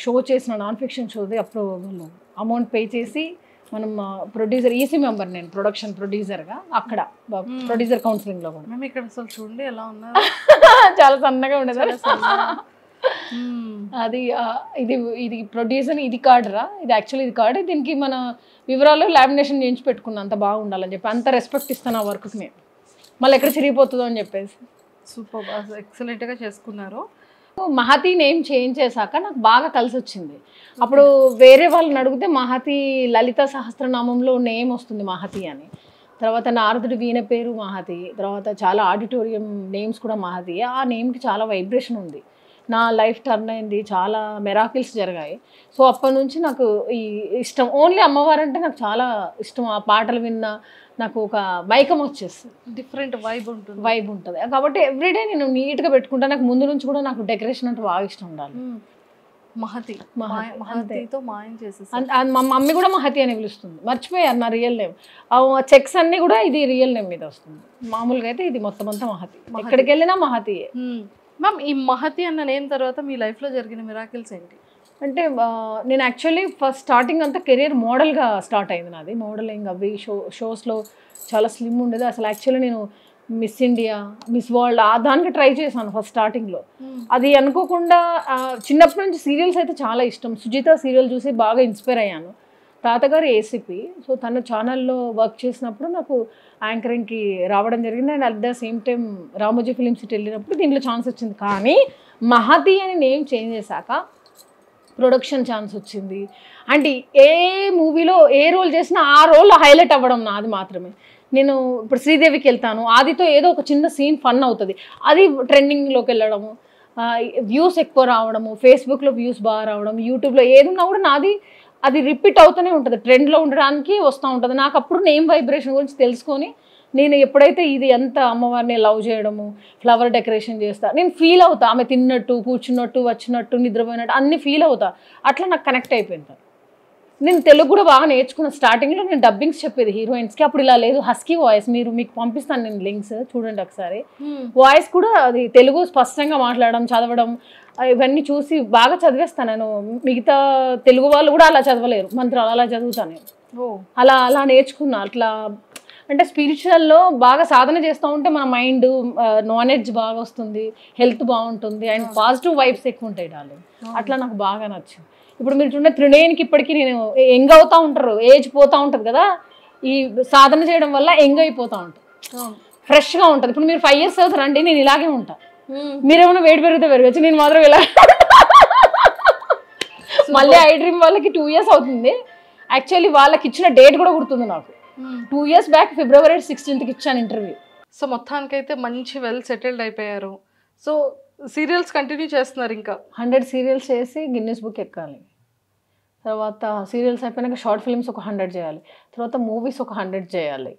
షో చేసిన నాన్ ఫిక్షన్ షోది. అప్పుడు వాళ్ళు అమౌంట్ పే చేసి మనం ప్రొడ్యూసర్ ఈసీ మెంబర్, నేను ప్రొడక్షన్ ప్రొడ్యూసర్గా అక్కడ ప్రొడ్యూసర్ కౌన్సిలింగ్లో కూడా. మేము ఇక్కడ అసలు చూడండి ఎలా ఉన్నారు, చాలా సన్నగా ఉండేది. అది ఇది ప్రొడ్యూసర్, ఇది కార్డురా, ఇది యాక్చువల్లీ ఇది కార్డు. దీనికి మన వివరాలు లామినేషన్ చేయించి పెట్టుకున్నాను, అంత బాగుండాలని చెప్పి. అంత రెస్పెక్ట్ ఇస్తాను ఆ వర్క్కి నేను, మళ్ళీ ఎక్కడ చిరిగిపోతుందో అని చెప్పేసి. సూపర్, ఎక్సలెంట్గా చేసుకున్నారు. మహతి నేమ్ చేంజ్ చేశాక నాకు బాగా కలిసి వచ్చింది. అప్పుడు వేరే వాళ్ళని అడిగితే మహతి లలిత సహస్రనామంలో నేమ్ వస్తుంది మహతి అని. తర్వాత నారదుడి వీణ పేరు మహతి. తర్వాత చాలా ఆడిటోరియం నేమ్స్ కూడా మహతి. ఆ నేమ్కి చాలా వైబ్రేషన్ ఉంది. నా లైఫ్ టర్న్ అయింది, చాలా మెరాకిల్స్ జరిగాయి. సో అప్పటి నుంచి నాకు ఈ ఇష్టం. ఓన్లీ అమ్మవారు అంటే నాకు చాలా ఇష్టం. ఆ పాటలు విన్నా నాకు ఒక మైకం వచ్చేస్తుంది, డిఫరెంట్ వైబ్ ఉంటుంది. కాబట్టి ఎవ్రీడే నేను నీట్గా పెట్టుకుంటాను. నాకు ముందు నుంచి కూడా నాకు డెకరేషన్ అంటే బాగా ఇష్టం ఉండాలి. మహతితో మాయం చేసేసి మా మమ్మీ కూడా మహతి అని పిలుస్తుంది. మర్చిపోయారు నా రియల్ నేమ్. ఆ చెక్స్ అన్నీ కూడా ఇది రియల్ నేమ్ మీద వస్తుంది. మామూలుగా అయితే ఇది మొత్తం అంతా మహతి, ఎక్కడికి వెళ్ళినా మహతి. మ్యామ్, ఈ మహతి అన్న నేమ్ తర్వాత మీ లైఫ్లో జరిగిన మిరాకిల్స్ ఏంటి? అంటే నేను యాక్చువల్లీ ఫస్ట్ స్టార్టింగ్ అంతా కెరీర్ మోడల్గా స్టార్ట్ అయింది నాది. మోడలింగ్ అవి షోస్లో చాలా స్లిమ్ ఉండేది. అసలు యాక్చువల్లీ నేను మిస్ ఇండియా, మిస్ వరల్డ్ దానికి ట్రై చేశాను ఫస్ట్ స్టార్టింగ్లో. అది అనుకోకుండా చిన్నప్పటి నుంచి సీరియల్స్ అయితే చాలా ఇష్టం. సుజిత సీరియల్ చూసి బాగా ఇన్స్పైర్ అయ్యాను. తాతగారు ఏసీపీ, సో తన ఛానల్లో వర్క్ చేసినప్పుడు నాకు యాంకరింగ్కి రావడం జరిగింది. And at the same time Ramoji film city వెళ్ళినప్పుడు దీంట్లో ఛాన్స్ వచ్చింది. కానీ మహతి అని నేమ్ చేంజ్ చేశాక ప్రొడక్షన్ ఛాన్స్ వచ్చింది. అంటే ఏ మూవీలో ఏ రోల్ చేసినా ఆ రోల్ హైలైట్ అవ్వడం నాది మాత్రమే. నేను ఇప్పుడు శ్రీదేవికి వెళ్తాను, ఆదితో ఏదో ఒక చిన్న సీన్ ఫన్ అవుతుంది, అది ట్రెండింగ్లోకి వెళ్ళడము, వ్యూస్ ఎక్కువ రావడము, ఫేస్బుక్లో వ్యూస్ బాగా రావడం, యూట్యూబ్లో ఏదున్నా కూడా నాది అది రిపీట్ అవుతూనే ఉంటుంది, ట్రెండ్లో ఉండడానికి వస్తూ ఉంటుంది. నాకు అప్పుడు నేమ్ వైబ్రేషన్ గురించి తెలుసుకొని నేను ఎప్పుడైతే ఇది ఎంత అమ్మవారిని లవ్ చేయడము, ఫ్లవర్ డెకరేషన్ చేస్తా, నేను ఫీల్ అవుతా. ఆమె తిన్నట్టు, కూర్చున్నట్టు, వచ్చినట్టు, నిద్రపోయినట్టు అన్ని ఫీల్ అవుతా. అట్లా నాకు కనెక్ట్ అయిపోయింది. నేను తెలుగు కూడా బాగా నేర్చుకున్న. స్టార్టింగ్లో నేను డబ్బింగ్స్ చెప్పేది హీరోయిన్స్కి. అప్పుడు ఇలా లేదు, హస్కీ వాయిస్. మీకు పంపిస్తాను నేను లింక్స్, చూడండి ఒకసారి. వాయిస్ కూడా అది తెలుగు స్పష్టంగా మాట్లాడడం, చదవడం ఇవన్నీ చూసి బాగా చదివేస్తాను నేను. మిగతా తెలుగు వాళ్ళు కూడా అలా చదవలేరు, మంత్రాలు అలా చదువుతాను నేను. అలా నేర్చుకున్నా. అట్లా అంటే స్పిరిచువల్లో బాగా సాధన చేస్తూ ఉంటే మన మైండ్ నాలెడ్జ్ బాగా వస్తుంది, హెల్త్ బాగుంటుంది, అండ్ పాజిటివ్ వైబ్స్ ఎక్కువ ఉంటాయి డార్లింగ్. అట్లా నాకు బాగా నచ్చింది. ఇప్పుడు మీరు చూడండి త్రినేనికి ఇప్పటికీ నేను యంగ్ అవుతూ ఉంటారు, ఏజ్ పోతూ ఉంటుంది కదా, ఈ సాధన చేయడం వల్ల యంగ్ అయిపోతూ ఉంటుంది, ఫ్రెష్గా ఉంటుంది. ఇప్పుడు మీరు 5 years అవుతారండి, నేను ఇలాగే ఉంటా. మీరేమైనా వేడి పెరిగితే పెరగచ్చు, నేను మాత్రం ఇలా. మళ్ళీ ఐ డ్రీమ్ వాళ్ళకి 2 years అవుతుంది. యాక్చువల్లీ వాళ్ళకి ఇచ్చిన డేట్ కూడా గుర్తుంది నాకు. 2 years బ్యాక్ February 16th ఇచ్చాను ఇంటర్వ్యూ. సో మొత్తానికైతే మంచి వెల్ సెటిల్డ్ అయిపోయారు. సో సీరియల్స్ కంటిన్యూ చేస్తున్నారు, ఇంకా 100 సీరియల్స్ చేసి గిన్నెస్ బుక్ ఎక్కాలి. తర్వాత సీరియల్స్ అయిపోయినాక షార్ట్ ఫిల్మ్స్ ఒక 100 చేయాలి. తర్వాత మూవీస్ ఒక 100 చేయాలి.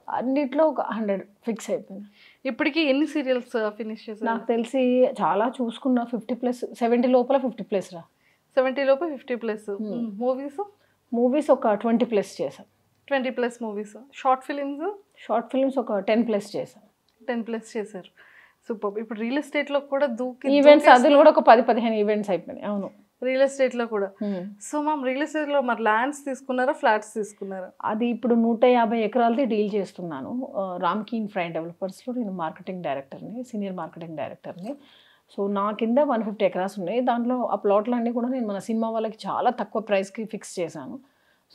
అన్నిట్లో ఒక 100 ఫిక్స్ అయిపోయింది. ఇప్పటికి ఎన్ని సీరియల్స్ ఫినిష్ చేశారు? నాకు తెలిసి చాలా చూసుకున్నా 50+, 70 లోపల 50+ రా. 70 లోపు 50+. మూవీస్ ఒక 20+ చేశాను. 20+ మూవీస్. షార్ట్ ఫిలిమ్స్ ఒక 10+ చేశాను. 10+ చేశారు. సూపర్. ఇప్పుడు రియల్ ఎస్టేట్లో కూడా ఈవెంట్స్, అందులో కూడా ఒక 10-15 ఈవెంట్స్ అయిపోయినాయి. అవును, రియల్ ఎస్టేట్లో కూడా. సో మ్యామ్ రియల్ ఎస్టేట్లో మరి ల్యాండ్స్ తీసుకున్నారా, ఫ్లాట్స్ తీసుకున్నారా? అది ఇప్పుడు 150 ఎకరాలది డీల్ చేస్తున్నాను. రామ్కీ ఇన్ఫ్రా డెవలపర్స్లో నేను మార్కెటింగ్ డైరెక్టర్ని, సీనియర్ మార్కెటింగ్ డైరెక్టర్ని. సో నా కింద 150 ఎకరాస్ ఉన్నాయి. దాంట్లో ఆ ప్లాట్లన్నీ కూడా నేను మన సినిమా వాళ్ళకి చాలా తక్కువ ప్రైస్కి ఫిక్స్ చేశాను.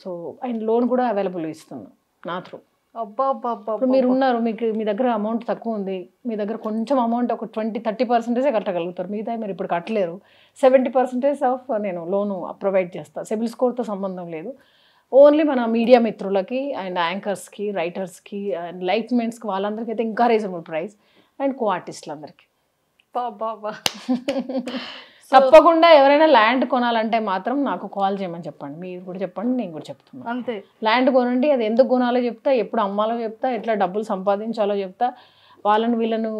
సో అండ్ లోన్ కూడా అవైలబుల్ ఇస్తున్నాను నా త్రూ. అబ్బా అబ్బా అబ్బా. ఇప్పుడు మీరు ఉన్నారు, మీకు మీ దగ్గర అమౌంట్ తక్కువ ఉంది, మీ దగ్గర కొంచెం అమౌంట్ ఒక 20-30% కట్టగలుగుతారు, మిగతా మీరు ఇప్పుడు కట్టలేరు. 70% ఆఫ్ నేను లోను ప్రొవైడ్ చేస్తాను. సిబిల్ స్కోర్తో సంబంధం లేదు. ఓన్లీ మన మీడియా మిత్రులకి అండ్ యాంకర్స్కి, రైటర్స్కి అండ్ లైఫ్ మెన్స్కి వాళ్ళందరికీ అయితే ఇంకా రీజనబుల్ ప్రైస్ అండ్ కో ఆర్టిస్టులందరికీ. బాబా తప్పకుండా ఎవరైనా ల్యాండ్ కొనాలంటే మాత్రం నాకు కాల్ చేయమని చెప్పండి. మీరు కూడా చెప్పండి, నేను కూడా చెప్తున్నాను. అంతే. ల్యాండ్ కొనండి, అది ఎందుకు కొనాలో చెప్తా, ఎప్పుడు అమ్మాలో చెప్తా, ఎట్లా డబ్బులు సంపాదించాలో చెప్తా. వాళ్ళని వీళ్ళను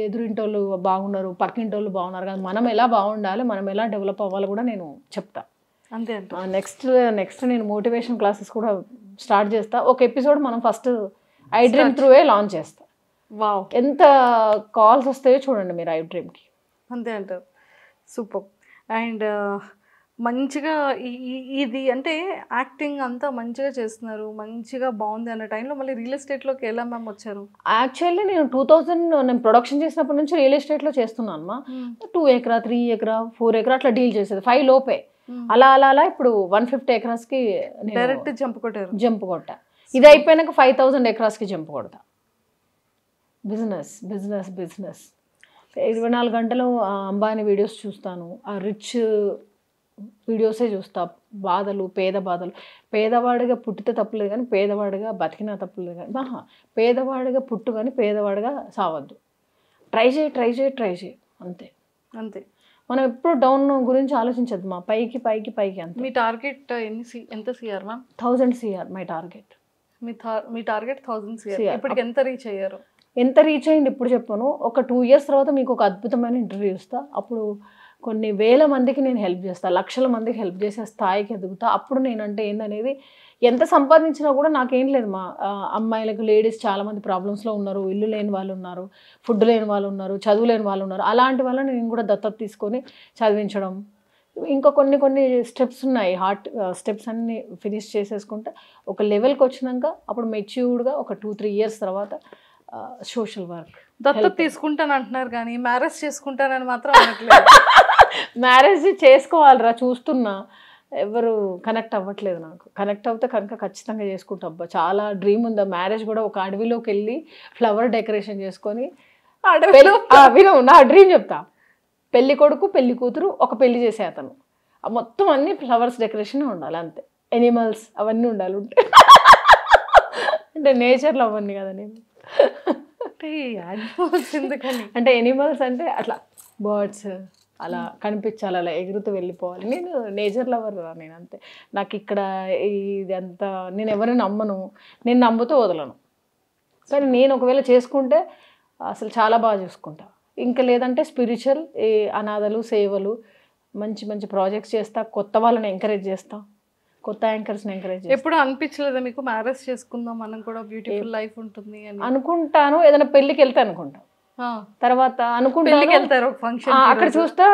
ఎదురింటోళ్ళు బాగున్నారు, పక్కింటోళ్ళు బాగున్నారు, కానీ మనం ఎలా బాగుండాలి, మనం ఎలా డెవలప్ అవ్వాలి కూడా నేను చెప్తా. అంతే. నెక్స్ట్ నేను మోటివేషన్ క్లాసెస్ కూడా స్టార్ట్ చేస్తా. ఒక ఎపిసోడ్ మనం ఫస్ట్ ఐ డ్రీమ్ త్రూవే లాంచ్ చేస్తా. వావ్, ఎంత కాల్స్ వస్తాయో చూడండి మీరు ఐ డ్రీమ్కి. అంతే అంటారు. సూపర్. అండ్ మంచిగా ఇది అంటే యాక్టింగ్ అంతా మంచిగా చేస్తున్నారు, మంచిగా బాగుంది అన్న టైంలో మళ్ళీ రియల్ ఎస్టేట్లోకి ఎలా మ్యామ్ వచ్చారు? యాక్చువల్లీ నేను 2000 నేను ప్రొడక్షన్ చేసినప్పటి నుంచి రియల్ ఎస్టేట్లో చేస్తున్నాను అమ్మా. 2 ఎకరా 3 ఎకరా 4 ఎకరా అట్లా డీల్ చేసేది, 5 లోపే. అలా అలా అలా ఇప్పుడు 150 ఎకరాస్కి డైరెక్ట్ జంప్ కొట్టా. ఇది అయిపోయినాక 5000 ఎకరాస్కి జంప్ కొడతా. బిజినెస్ 24 గంటలు అంబానీ వీడియోస్ చూస్తాను, ఆ రిచ్ వీడియోసే చూస్తా. బాధలు, పేదవాడిగా పుట్టితే తప్పులేదు కానీ పేదవాడిగా బతికినా తప్పులేదు కానీ, పేదవాడిగా పుట్టు కానీ పేదవాడిగా సావద్దు. ట్రై చేయి అంతే. మనం ఎప్పుడు డౌన్ గురించి ఆలోచించద్దు మా, పైకి అంతే. మీ టార్గెట్ ఎంత CR ma'am? 1000 CR my target. Me target 1000 CR. ఇప్పటికి ఎంత రీచ్ అయ్యారు? ఎంత రీచ్ అయింది ఇప్పుడు చెప్పను. ఒక 2 years తర్వాత మీకు ఒక అద్భుతమైన ఇంటర్వ్యూ ఇస్తా. అప్పుడు కొన్ని వేల మందికి నేను హెల్ప్ చేస్తాను, లక్షల మందికి హెల్ప్ చేసే స్థాయికి ఎదుగుతా. అప్పుడు నేనంటే ఏందనేది, ఎంత సంపాదించినా కూడా నాకేం లేదు మా. అమ్మాయిలకు, లేడీస్ చాలామంది ప్రాబ్లమ్స్లో ఉన్నారు, ఇల్లు లేని వాళ్ళు ఉన్నారు, ఫుడ్ లేని వాళ్ళు ఉన్నారు, చదువు లేని వాళ్ళు ఉన్నారు. అలాంటి వాళ్ళని నేను కూడా దత్తత తీసుకొని చదివించడం. ఇంకా కొన్ని స్టెప్స్ ఉన్నాయి, హార్ట్ స్టెప్స్ అన్నీ ఫినిష్ చేసేసుకుంటే ఒక లెవెల్కి వచ్చినాక అప్పుడు మెచ్యూర్డ్గా ఒక 2-3 years తర్వాత సోషల్ వర్క్. దత్తత తీసుకుంటాను అంటున్నారు కానీ మ్యారేజ్ చేసుకుంటానని మాత్రం అనట్లేదు. మ్యారేజ్ చేసుకోవాలిరా, చూస్తున్నా, ఎవరు కనెక్ట్ అవ్వట్లేదు. నాకు కనెక్ట్ అవుతే కనుక ఖచ్చితంగా చేసుకుంటా. అబ్బా చాలా డ్రీమ్ ఉంది. మ్యారేజ్ కూడా ఒక అడవిలోకి వెళ్ళి ఫ్లవర్ డెకరేషన్ చేసుకొని, విను నా డ్రీమ్ చెప్తా. పెళ్లి కొడుకు, పెళ్లి కూతురు, ఒక పెళ్లి చేసే అతను, మొత్తం అన్ని ఫ్లవర్స్ డెకరేషన్ ఉండాలి అంతే. ఎనిమల్స్ అవన్నీ ఉండాలి. అంటే నేచర్లో అవన్నీ కదా నేను అంటే ఎనిమల్స్ అంటే అట్లా బర్డ్స్ అలా కనిపించాలి, అలా ఎగురుతూ వెళ్ళిపోవాలి. నేను నేచర్ లవర్ రా నేను, అంతే. నాకు ఇక్కడ ఇదంతా నేను ఎవరిని నమ్మను, నేను నమ్ముతూ వదలను. కానీ నేను ఒకవేళ చేసుకుంటే అసలు చాలా బాగా చూసుకుంటా. ఇంకా లేదంటే స్పిరిచువల్, అనాథలు, సేవలు, మంచి ప్రాజెక్ట్స్ చేస్తా. కొత్త వాళ్ళని ఎంకరేజ్ చేస్తా, కొత్త యాంకర్స్ని ఎంకరేజ్ చేస్తా. ఎప్పుడు అనిపించలేదా మీకు మ్యారేజ్ చేసుకుందాం మనం కూడా బ్యూటిఫుల్ లైఫ్ ఉంటుంది అని? అనుకుంటాను, ఏదైనా పెళ్ళికి వెళ్తే అనుకుంటా. తర్వాత అనుకుంటాను వెళ్తారు ఒక ఫంక్షన్, అక్కడ చూస్తా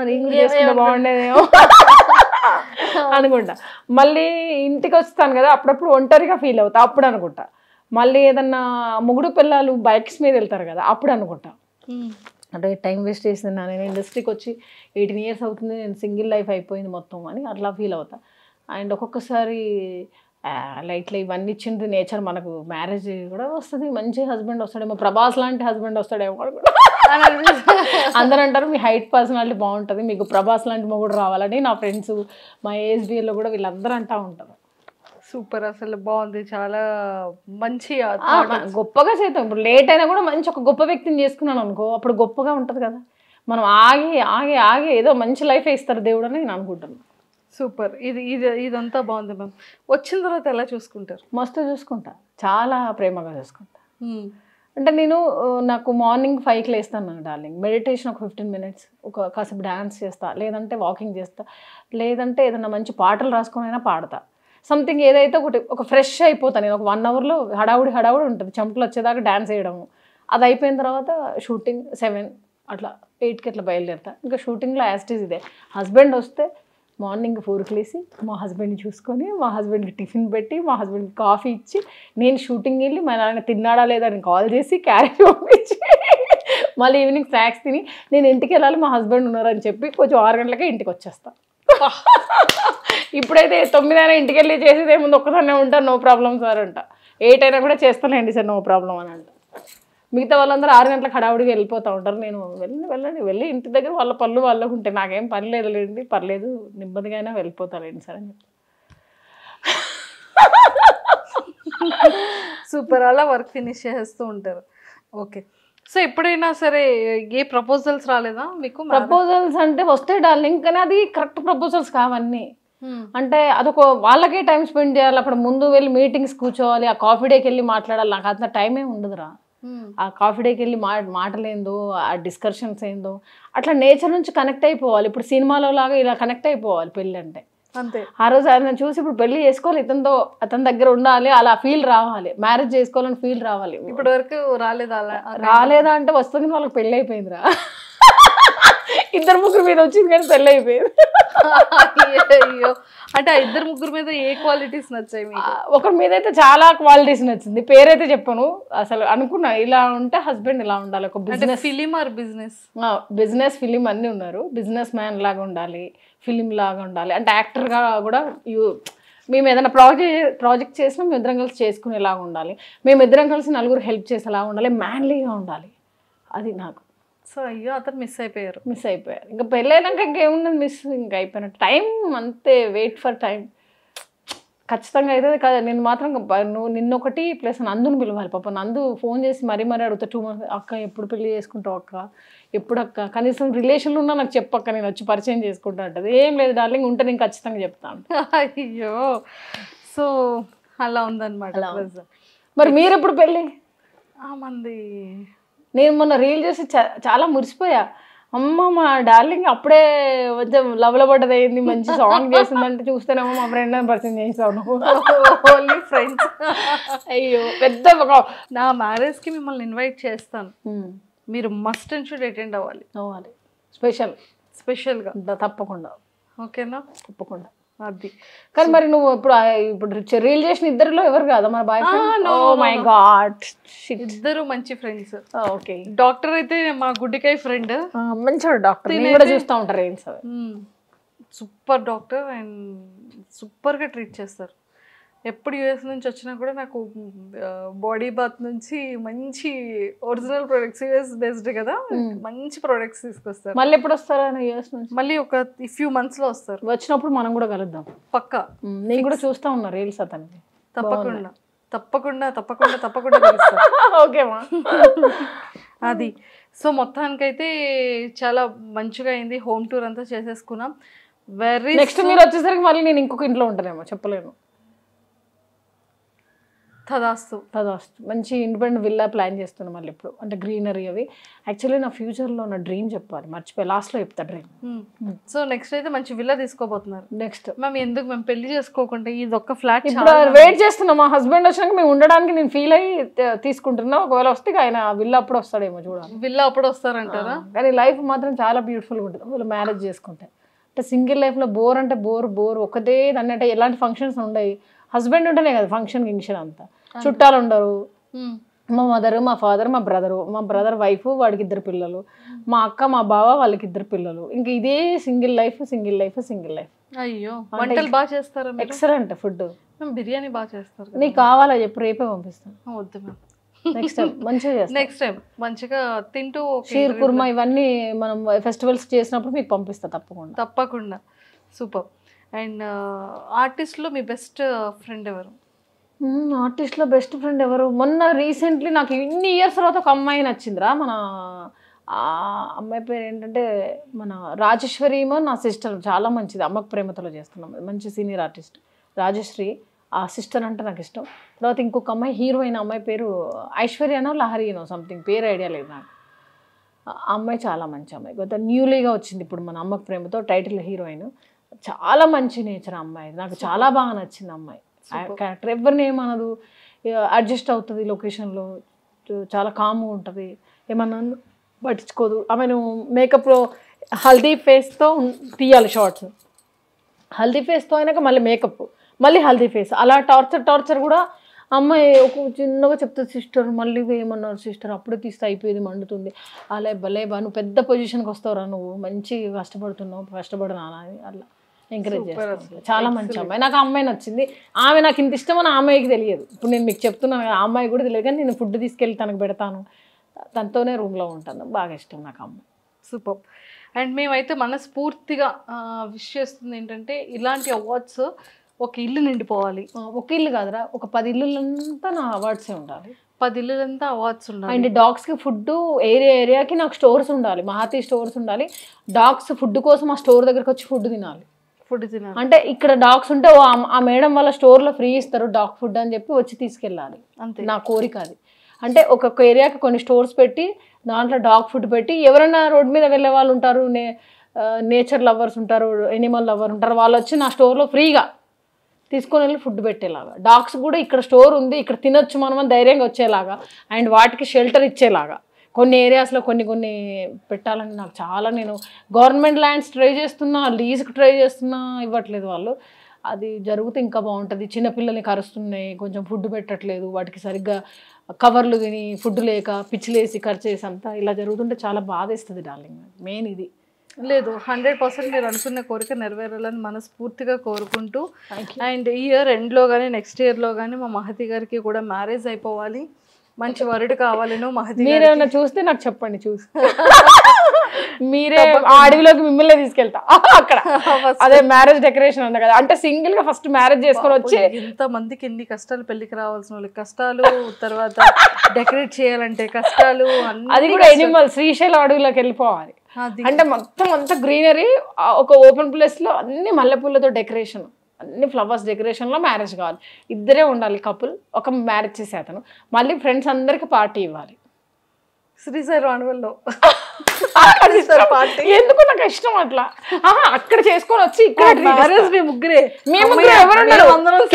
రింగ్ చేసుకుంటే బాగుండేదేమో అనుకుంటా. మళ్ళీ ఇంటికి వస్తాను కదా, అప్పుడప్పుడు ఒంటరిగా ఫీల్ అవుతా, అప్పుడు అనుకుంటా. మళ్ళీ ఏదన్నా మొగుడు పిల్లలు బైక్స్ మీద వెళ్తారు కదా, అప్పుడు అనుకుంటా. అంటే టైం వేస్ట్ చేసింది నేను, ఇండస్ట్రీకి వచ్చి 18 years అవుతుంది, నేను సింగిల్ లైఫ్ అయిపోయింది మొత్తం అని అట్లా ఫీల్ అవుతా. అండ్ ఒక్కొక్కసారి లైట్లీ ఇవన్నీ ఇచ్చింది నేచర్, మనకు మ్యారేజ్ కూడా వస్తుంది, మంచి హస్బెండ్ వస్తాడేమో, ప్రభాస్ లాంటి హస్బెండ్ వస్తాడేమో కూడా అందరూ అంటారు మీ హైట్ పర్సనాలిటీ బాగుంటుంది, మీకు ప్రభాస్ లాంటి మొగుడు రావాలని. నా ఫ్రెండ్స్, మా ఏఎస్బిఎల్లో కూడా వీళ్ళందరూ అంటూ ఉంటారు. సూపర్, అసలు బాగుంది, చాలా మంచి గొప్పగా చేద్దాం. ఇప్పుడు లేట్ అయినా కూడా మంచి ఒక గొప్ప వ్యక్తిని చేసుకున్నాను అనుకో, అప్పుడు గొప్పగా ఉంటుంది కదా. మనం ఆగి ఏదో మంచి లైఫ్ ఇస్తారు దేవుడు అని నేను అనుకుంటున్నాను. సూపర్, ఇదంతా బాగుంది మ్యామ్. వచ్చిన తర్వాత ఎలా చూసుకుంటారు? మస్తు చూసుకుంటా, చాలా ప్రేమగా చూసుకుంటా. అంటే నేను నాకు మార్నింగ్ 5కి లేస్తాను నాకు డార్లింగ్, మెడిటేషన్ ఒక 15 minutes, ఒక కాసేపు డ్యాన్స్ చేస్తా, లేదంటే వాకింగ్ చేస్తా, లేదంటే ఏదైనా మంచి పాటలు రాసుకొని అయినా పాడతా. సంథింగ్ ఏదైతే ఒక ఫ్రెష్ అయిపోతాను నేను. ఒక 1 hourలో హడావుడి ఉంటుంది, చెంపలు వచ్చేదాకా డ్యాన్స్ వేయడము. అది అయిపోయిన తర్వాత షూటింగ్ 7 అట్లా 8కి అట్లా బయలుదేరుతా. ఇంకా షూటింగ్లో యాస్టీజ్ ఇదే. హస్బెండ్ వస్తే మార్నింగ్ 4కి లేసి మా హస్బెండ్ని చూసుకొని మా హస్బెండ్కి టిఫిన్ పెట్టి మా హస్బెండ్కి కాఫీ ఇచ్చి నేను షూటింగ్ వెళ్ళి మా నాన్న తిన్నాడా లేదా అని కాల్ చేసి క్యారేజ్ పంపించి మళ్ళీ ఈవినింగ్ స్నాక్స్ తిని నేను ఇంటికి వెళ్ళాలి మా హస్బెండ్ ఉన్నారని చెప్పి కొంచెం 6 గంటలకే ఇంటికి వచ్చేస్తాను. ఇప్పుడైతే 9 అయినా ఇంటికి వెళ్ళి చేసేదే ముందు ఒక్కదాన్నే ఉంటాను, నో ప్రాబ్లం సార్ అంట. 8 అయినా కూడా చేస్తానండి సార్, నో ప్రాబ్లం అని అంట. మిగతా వాళ్ళందరూ 6 గంటలకు హడావుడిగా వెళ్ళిపోతూ ఉంటారు. నేను వెళ్ళి ఇంటి దగ్గర వాళ్ళ పళ్ళు వాళ్ళకు ఉంటాయి, నాకేం పని లేదులేండి, పర్లేదు నెమ్మదిగా అయినా వెళ్ళిపోతానండి సార్ అని చెప్పి. సూపర్, అలా వర్క్ ఫినిష్ చేస్తూ ఉంటారు. ఓకే, సో ఎప్పుడైనా సరే ఏ ప్రపోజల్స్ రాలేదా మీకు? ప్రపోజల్స్ అంటే వస్తే డార్లింగ్, కానీ అది కరెక్ట్ ప్రపోజల్స్ కావన్నీ. అంటే అదొక వాళ్ళకే టైం స్పెండ్ చేయాలి, అప్పుడు ముందు వెళ్ళి మీటింగ్స్ కూర్చోవాలి, ఆ కాఫీ డేకి వెళ్ళి మాట్లాడాలి. నాకు అంత టైం ఏమి ఉండదురా. ఆ కాఫీ డేకి వెళ్ళి మాటలేందో, ఆ డిస్కషన్స్ ఏందో, అట్లా నేచర్ నుంచి కనెక్ట్ అయిపోవాలి. ఇప్పుడు సినిమాలో లాగా ఇలా కనెక్ట్ అయిపోవాలి పెళ్ళి అంటే. అంతే. ఆ రోజు ఆయన చూసి ఇప్పుడు పెళ్లి చేసుకోవాలి, అతని దగ్గర ఉండాలి, అలా ఫీల్ రావాలి, మ్యారేజ్ చేసుకోవాలని ఫీల్ రావాలి. ఇప్పటి వరకు రాలేదా? రాలేదా అంటే వస్తుంది, వాళ్ళకి పెళ్ళి అయిపోయిందిరా. 2-3 మీద వచ్చింది కానీ పెళ్ళి అయిపోయింది. అయ్యో, అంటే 2-3 మీద ఏ క్వాలిటీస్ నచ్చాయి మీకు? ఒకరి మీద అయితే చాలా క్వాలిటీస్ నచ్చింది, పేరైతే చెప్పను. అసలు అనుకున్నా ఇలా ఉంటే హస్బెండ్ ఇలా ఉండాలి, ఒక business film or business film అన్నీ ఉన్నారు. బిజినెస్ మ్యాన్ లాగా ఉండాలి, ఫిలిం లాగా ఉండాలి, అంటే యాక్టర్గా కూడా మేము ఏదైనా ప్రాజెక్ట్ చేసినా మేము ఇద్దరం కలిసి చేసుకునేలాగా ఉండాలి, మేము ఇద్దరం కలిసి 4 హెల్ప్ చేసేలాగా ఉండాలి, మ్యాన్లీగా ఉండాలి. అది నాకు. సో అయ్యో, అతను మిస్ అయిపోయారు. ఇంకా పెళ్ళైనాక ఇంకేమున్నది మిస్, ఇంకా అయిపోయినట్టు. టైం అంతే, వెయిట్ ఫర్ టైం. ఖచ్చితంగా అయితే కదా. నేను మాత్రం నిన్నొకటి ప్లస్ నందుని పిలవాలి. పాప నందు ఫోన్ చేసి మరీ అడుగుతా 2 months, అక్క ఎప్పుడు పెళ్లి చేసుకుంటావు అక్క, ఎప్పుడు అక్క, కనీసం రిలేషన్లో ఉన్నా నాకు చెప్పక్క, నేను వచ్చి పరిచయం చేసుకుంటా అంటది. ఏం లేదు డార్లింగ్, ఉంటే నేను ఖచ్చితంగా చెప్తాను. అయ్యో, సో అలా ఉందన్నమాట. మరి మీరు ఎప్పుడు పెళ్ళి? మంది నేను మొన్న రీల్ చేసి చాలా మురిసిపోయా. అమ్మ మా డార్లింగ్ అప్పుడే కొంచెం లవలబడ్డది అయింది, మంచి సాంగ్ చేసిందంటే చూస్తేనేమో మా ఫ్రెండ్ అని పరిచయం చేసావు. Only friends. అయ్యో, పెద్ద నా మ్యారేజ్కి మిమ్మల్ని ఇన్వైట్ చేస్తాను, మీరు మస్ట్ అండ్ షుడ్ అటెండ్ అవ్వాలి. స్పెషల్గా తప్పకుండా. ఓకేనా? తప్పకుండా. అది. కానీ మరి నువ్వు ఇప్పుడు రీల్ చేసిన ఇద్దరిలో ఎవరు కాదా మన boy friend? Oh my god, ఇద్దరు మంచి ఫ్రెండ్స్. ఓకే. డాక్టర్ అయితే మా గుడ్డికాయ ఫ్రెండ్, మంచి డాక్టర్, నేను కూడా చూస్తూ ఉంటారు. రీల్స్ సూపర్ డాక్టర్ అండ్ సూపర్గా ట్రీట్ చేస్తారు. ఎప్పుడు యూఎస్ నుంచి వచ్చినా కూడా నాకు బాడీ బాత్ నుంచి మంచి ఒరిజినల్ ప్రొడక్ట్స్, యూఎస్ బేస్డ్ కదా, మంచి ప్రొడక్ట్స్ తీసుకొస్తారు. మళ్ళీ ఎప్పుడు వస్తారా యూఎస్ నుంచి? మళ్ళీ ఒక few months లో వస్తారు. వచ్చినప్పుడు మనం కూడా కలుద్దాం పక్కా. నేను కూడా చూస్తా ఉన్నా రీల్స్ అతనికి. తప్పకుండా తప్పకుండా తప్పకుండా తప్పకుండా కలుస్తాం. ఓకేమా. అది. సో మొత్తానికైతే చాలా మంచిగా అయింది, హోమ్ టూర్ అంతా చేసేసుకున్నాం. నెక్స్ట్ మీరు వచ్చేసరికి మళ్ళీ నేను ఇంకొక ఇంట్లో ఉంటానేమో, చెప్పలేను. తదాస్తు. మంచి ఇండిపెండెంట్ విల్లా ప్లాన్ చేస్తున్నాం మళ్ళీ ఇప్పుడు, అంటే గ్రీనరీ అవి. యాక్చువల్లీ నా ఫ్యూచర్లో నా డ్రీమ్ చెప్పాలి, మర్చిపోయి లాస్ట్లో చెప్తా డ్రీమ్. సో నెక్స్ట్ అయితే మంచి విల్లా తీసుకోబోతున్నారు. నెక్స్ట్ మేము పెళ్లి చేసుకోకుండా ఇది ఒక్క ఫ్లాట్ ఇప్పుడు వెయిట్ చేస్తున్నాం. మా హస్బెండ్ వచ్చినాక మేము ఉండడానికి నేను ఫీల్ అయ్యి తీసుకుంటున్నా. ఒకవేళ వస్తే ఆయన విల్లా అప్పుడు వస్తాడేమో చూడాలి. విల్లా అప్పుడు వస్తారంటారా? కానీ లైఫ్ మాత్రం చాలా బ్యూటిఫుల్గా ఉంటుంది వాళ్ళు మ్యారేజ్ చేసుకుంటే. అంటే సింగిల్ లైఫ్లో బోర్ అంటే బోర్ ఒకటే దాన్ని, అంటే ఎలాంటి ఫంక్షన్స్ ఉండవు. హస్బెండ్ ఉంటేనే కదా ఫంక్షన్ గిన్షన్ అంతా, చుట్టాలు ఉండరు. మా మదరు, మా ఫాదర్, మా బ్రదర్ వైఫ్, వాడికి 2 పిల్లలు, మా అక్క, మా బావ, వాళ్ళకి 2 పిల్లలు. ఇంకా ఇదే సింగిల్ లైఫ్. అయ్యో, వంటలు బాగా చేస్తారు. Excellent food. బిర్యానీ బాగా చేస్తారు. నీకు కావాలా చెప్పు, రేపే పంపిస్తాను. వద్దు మ్యామ్, నెక్స్ట్ టైం మంచిగా చేస్తాం. నెక్స్ట్ టైం మంచిగా తింటూ షీర్ కుర్మా ఇవన్నీ మనం ఫెస్టివల్స్ చేసినప్పుడు మీకు పంపిస్తా తప్పకుండా. సూపర్. అండ్ ఆర్టిస్ట్లో మీ బెస్ట్ ఫ్రెండ్ ఎవరు? ఆర్టిస్ట్లో బెస్ట్ ఫ్రెండ్ ఎవరు? మొన్న రీసెంట్లీ నాకు ఇన్ని ఇయర్స్ తర్వాత ఒక అమ్మాయి నచ్చిందిరా. మన అమ్మాయి పేరు ఏంటంటే మన రాజేశ్వరి ఏమో నా సిస్టర్, చాలా మంచిది. అమ్మకు ప్రేమతలో చేస్తున్నాం, మంచి సీనియర్ ఆర్టిస్ట్ రాజశ్రీ. ఆ సిస్టర్ అంటే నాకు ఇష్టం. తర్వాత ఇంకొక అమ్మాయి హీరోయిన్, అమ్మాయి పేరు ఐశ్వర్యనో లహరియనో సంథింగ్, పేరు ఐడియా లేదు నాకు. ఆ అమ్మాయి చాలా మంచి అమ్మాయి, కొంత న్యూలీగా వచ్చింది ఇప్పుడు మన అమ్మకు ప్రేమతో, టైటిల్ హీరోయిన్. చాలా మంచి నేచర్ అమ్మాయి, నాకు చాలా బాగా నచ్చింది అమ్మాయి. క్యారెక్టర్ ఎవరిని ఏమనదు, అడ్జస్ట్ అవుతుంది లొకేషన్లో, చాలా కామ్గా ఉంటుంది. ఏమన్నా పట్టించుకోదు. ఆమెను మేకప్లో హల్దీ ఫేస్తో తీయాలి షార్ట్స్, హల్దీ ఫేస్తో అయినాక మళ్ళీ మేకప్, మళ్ళీ హల్దీ ఫేస్, అలా టార్చర్ కూడా అమ్మాయి ఒక చిన్నగా చెప్తుంది, సిస్టర్ మళ్ళీ వేయమన్నారు సిస్టర్, అప్పుడే తీస్తే అయిపోయేది మండుతుంది, అలా భలేబా నువ్వు పెద్ద పొజిషన్కి వస్తావురా, నువ్వు మంచి కష్టపడుతున్నావు, కష్టపడనా అని అలా ఎంకరేజ్ చేస్తాను. చాలా మంచి అమ్మాయి, నాకు ఆ అమ్మాయి నచ్చింది. ఆమె నాకు ఇంత ఇష్టమని ఆ అమ్మాయికి తెలియదు. ఇప్పుడు నేను మీకు చెప్తున్నాను, ఆ అమ్మాయి కూడా తెలియదు, కానీ నేను ఫుడ్ తీసుకెళ్ళి తనకు పెడతాను, తనతోనే రూమ్లో ఉంటాను. బాగా ఇష్టం నాకు అమ్మాయి. సూపర్. అండ్ మేమైతే మనస్ఫూర్తిగా విష్ చేస్తుంది ఏంటంటే ఇలాంటి అవార్డ్స్ ఒక ఇల్లు నిండిపోవాలి. ఒక ఇల్లు కాదురా, ఒక 10 ఇల్లులంతా నా అవార్డ్సే ఉండాలి. 10 ఇల్లులంతా అవార్డ్స్ ఉండాలి. అండ్ డాగ్స్కి ఫుడ్ ఏరియాకి నాకు స్టోర్స్ ఉండాలి, మహాతి స్టోర్స్ ఉండాలి. డాగ్స్ ఫుడ్ కోసం ఆ స్టోర్ దగ్గరకు వచ్చి ఫుడ్ తినాలి. అంటే ఇక్కడ డాగ్స్ ఉంటే ఆ మేడం వాళ్ళ స్టోర్లో ఫ్రీ ఇస్తారు డాగ్ ఫుడ్ అని చెప్పి వచ్చి తీసుకెళ్ళాలి. అంతే నా కోరిక అది. అంటే ఒక్కొక్క ఏరియాకి కొన్ని స్టోర్స్ పెట్టి దాంట్లో డాగ్ ఫుడ్ పెట్టి, ఎవరైనా రోడ్ మీద వెళ్ళే వాళ్ళు ఉంటారు, నేచర్ లవర్స్ ఉంటారు, ఎనిమల్ లవర్ ఉంటారు, వాళ్ళు వచ్చి నా స్టోర్లో ఫ్రీగా తీసుకొని వెళ్ళి ఫుడ్ పెట్టేలాగా, డాగ్స్ కూడా ఇక్కడ స్టోర్ ఉంది ఇక్కడ తినొచ్చు మనం ధైర్యంగా వచ్చేలాగా, అండ్ వాటికి షెల్టర్ ఇచ్చేలాగా కొన్ని ఏరియాస్లో కొన్ని పెట్టాలని నాకు చాలా, నేను గవర్నమెంట్ ల్యాండ్స్ ట్రై చేస్తున్నా, లీజ్కి ట్రై చేస్తున్నా, ఇవ్వట్లేదు వాళ్ళు. అది జరిగితే ఇంకా బాగుంటుంది. చిన్నపిల్లల్ని కరుస్తున్నాయి, కొంచెం ఫుడ్ పెట్టట్లేదు, వాటికి సరిగ్గా కవర్లు తిని ఫుడ్ లేక పిచ్చిలేసి ఖర్చేసి అంతా ఇలా జరుగుతుంటే చాలా బాధేస్తుంది డార్లింగ్. మెయిన్ ఇది. లేదు 100% మీరు అనుకున్న కోరిక నెరవేరాలని మనస్ఫూర్తిగా కోరుకుంటూ, అండ్ ఈ ఇయర్ ఎండ్లో కానీ నెక్స్ట్ ఇయర్లో కానీ మా మహతి గారికి కూడా మ్యారేజ్ అయిపోవాలి, మంచి వరుడు కావాలను. మహతి మీరేమన్నా చూస్తే నాకు చెప్పండి, చూసి మీరే అడవిలోకి మిమ్మల్ని తీసుకెళ్తా అక్కడ. అదే మ్యారేజ్ డెకరేషన్ ఉంది కదా, అంటే సింగిల్ గా ఫస్ట్ మ్యారేజ్ చేసుకొని వచ్చి ఇంత మందికి ఎన్ని కష్టాలు, పెళ్లికి రావాల్సిన వాళ్ళకి కష్టాలు, తర్వాత డెకరేట్ చేయాలంటే కష్టాలు, అది కూడా ఎనిమల్ శ్రీశైలం అడవిలోకి వెళ్ళిపోవాలి. అంటే మొత్తం అంతా గ్రీనరీ, ఒక ఓపెన్ ప్లేస్ లో అన్ని మల్లెపూలతో డెకరేషన్, అన్ని ఫ్లవర్స్ డెకరేషన్లో మ్యారేజ్ కావాలి. ఇద్దరే ఉండాలి కపుల్, ఒక మ్యారేజ్ చేసే అతను, మళ్ళీ ఫ్రెండ్స్ అందరికి పార్టీ ఇవ్వాలి. శ్రీశైలం అడవుల్లో పార్టీ ఎందుకు నాకు ఇష్టం అట్లా. అక్కడ చేసుకొని వచ్చి ఇక్కడ ముగ్గురే, ఎవరు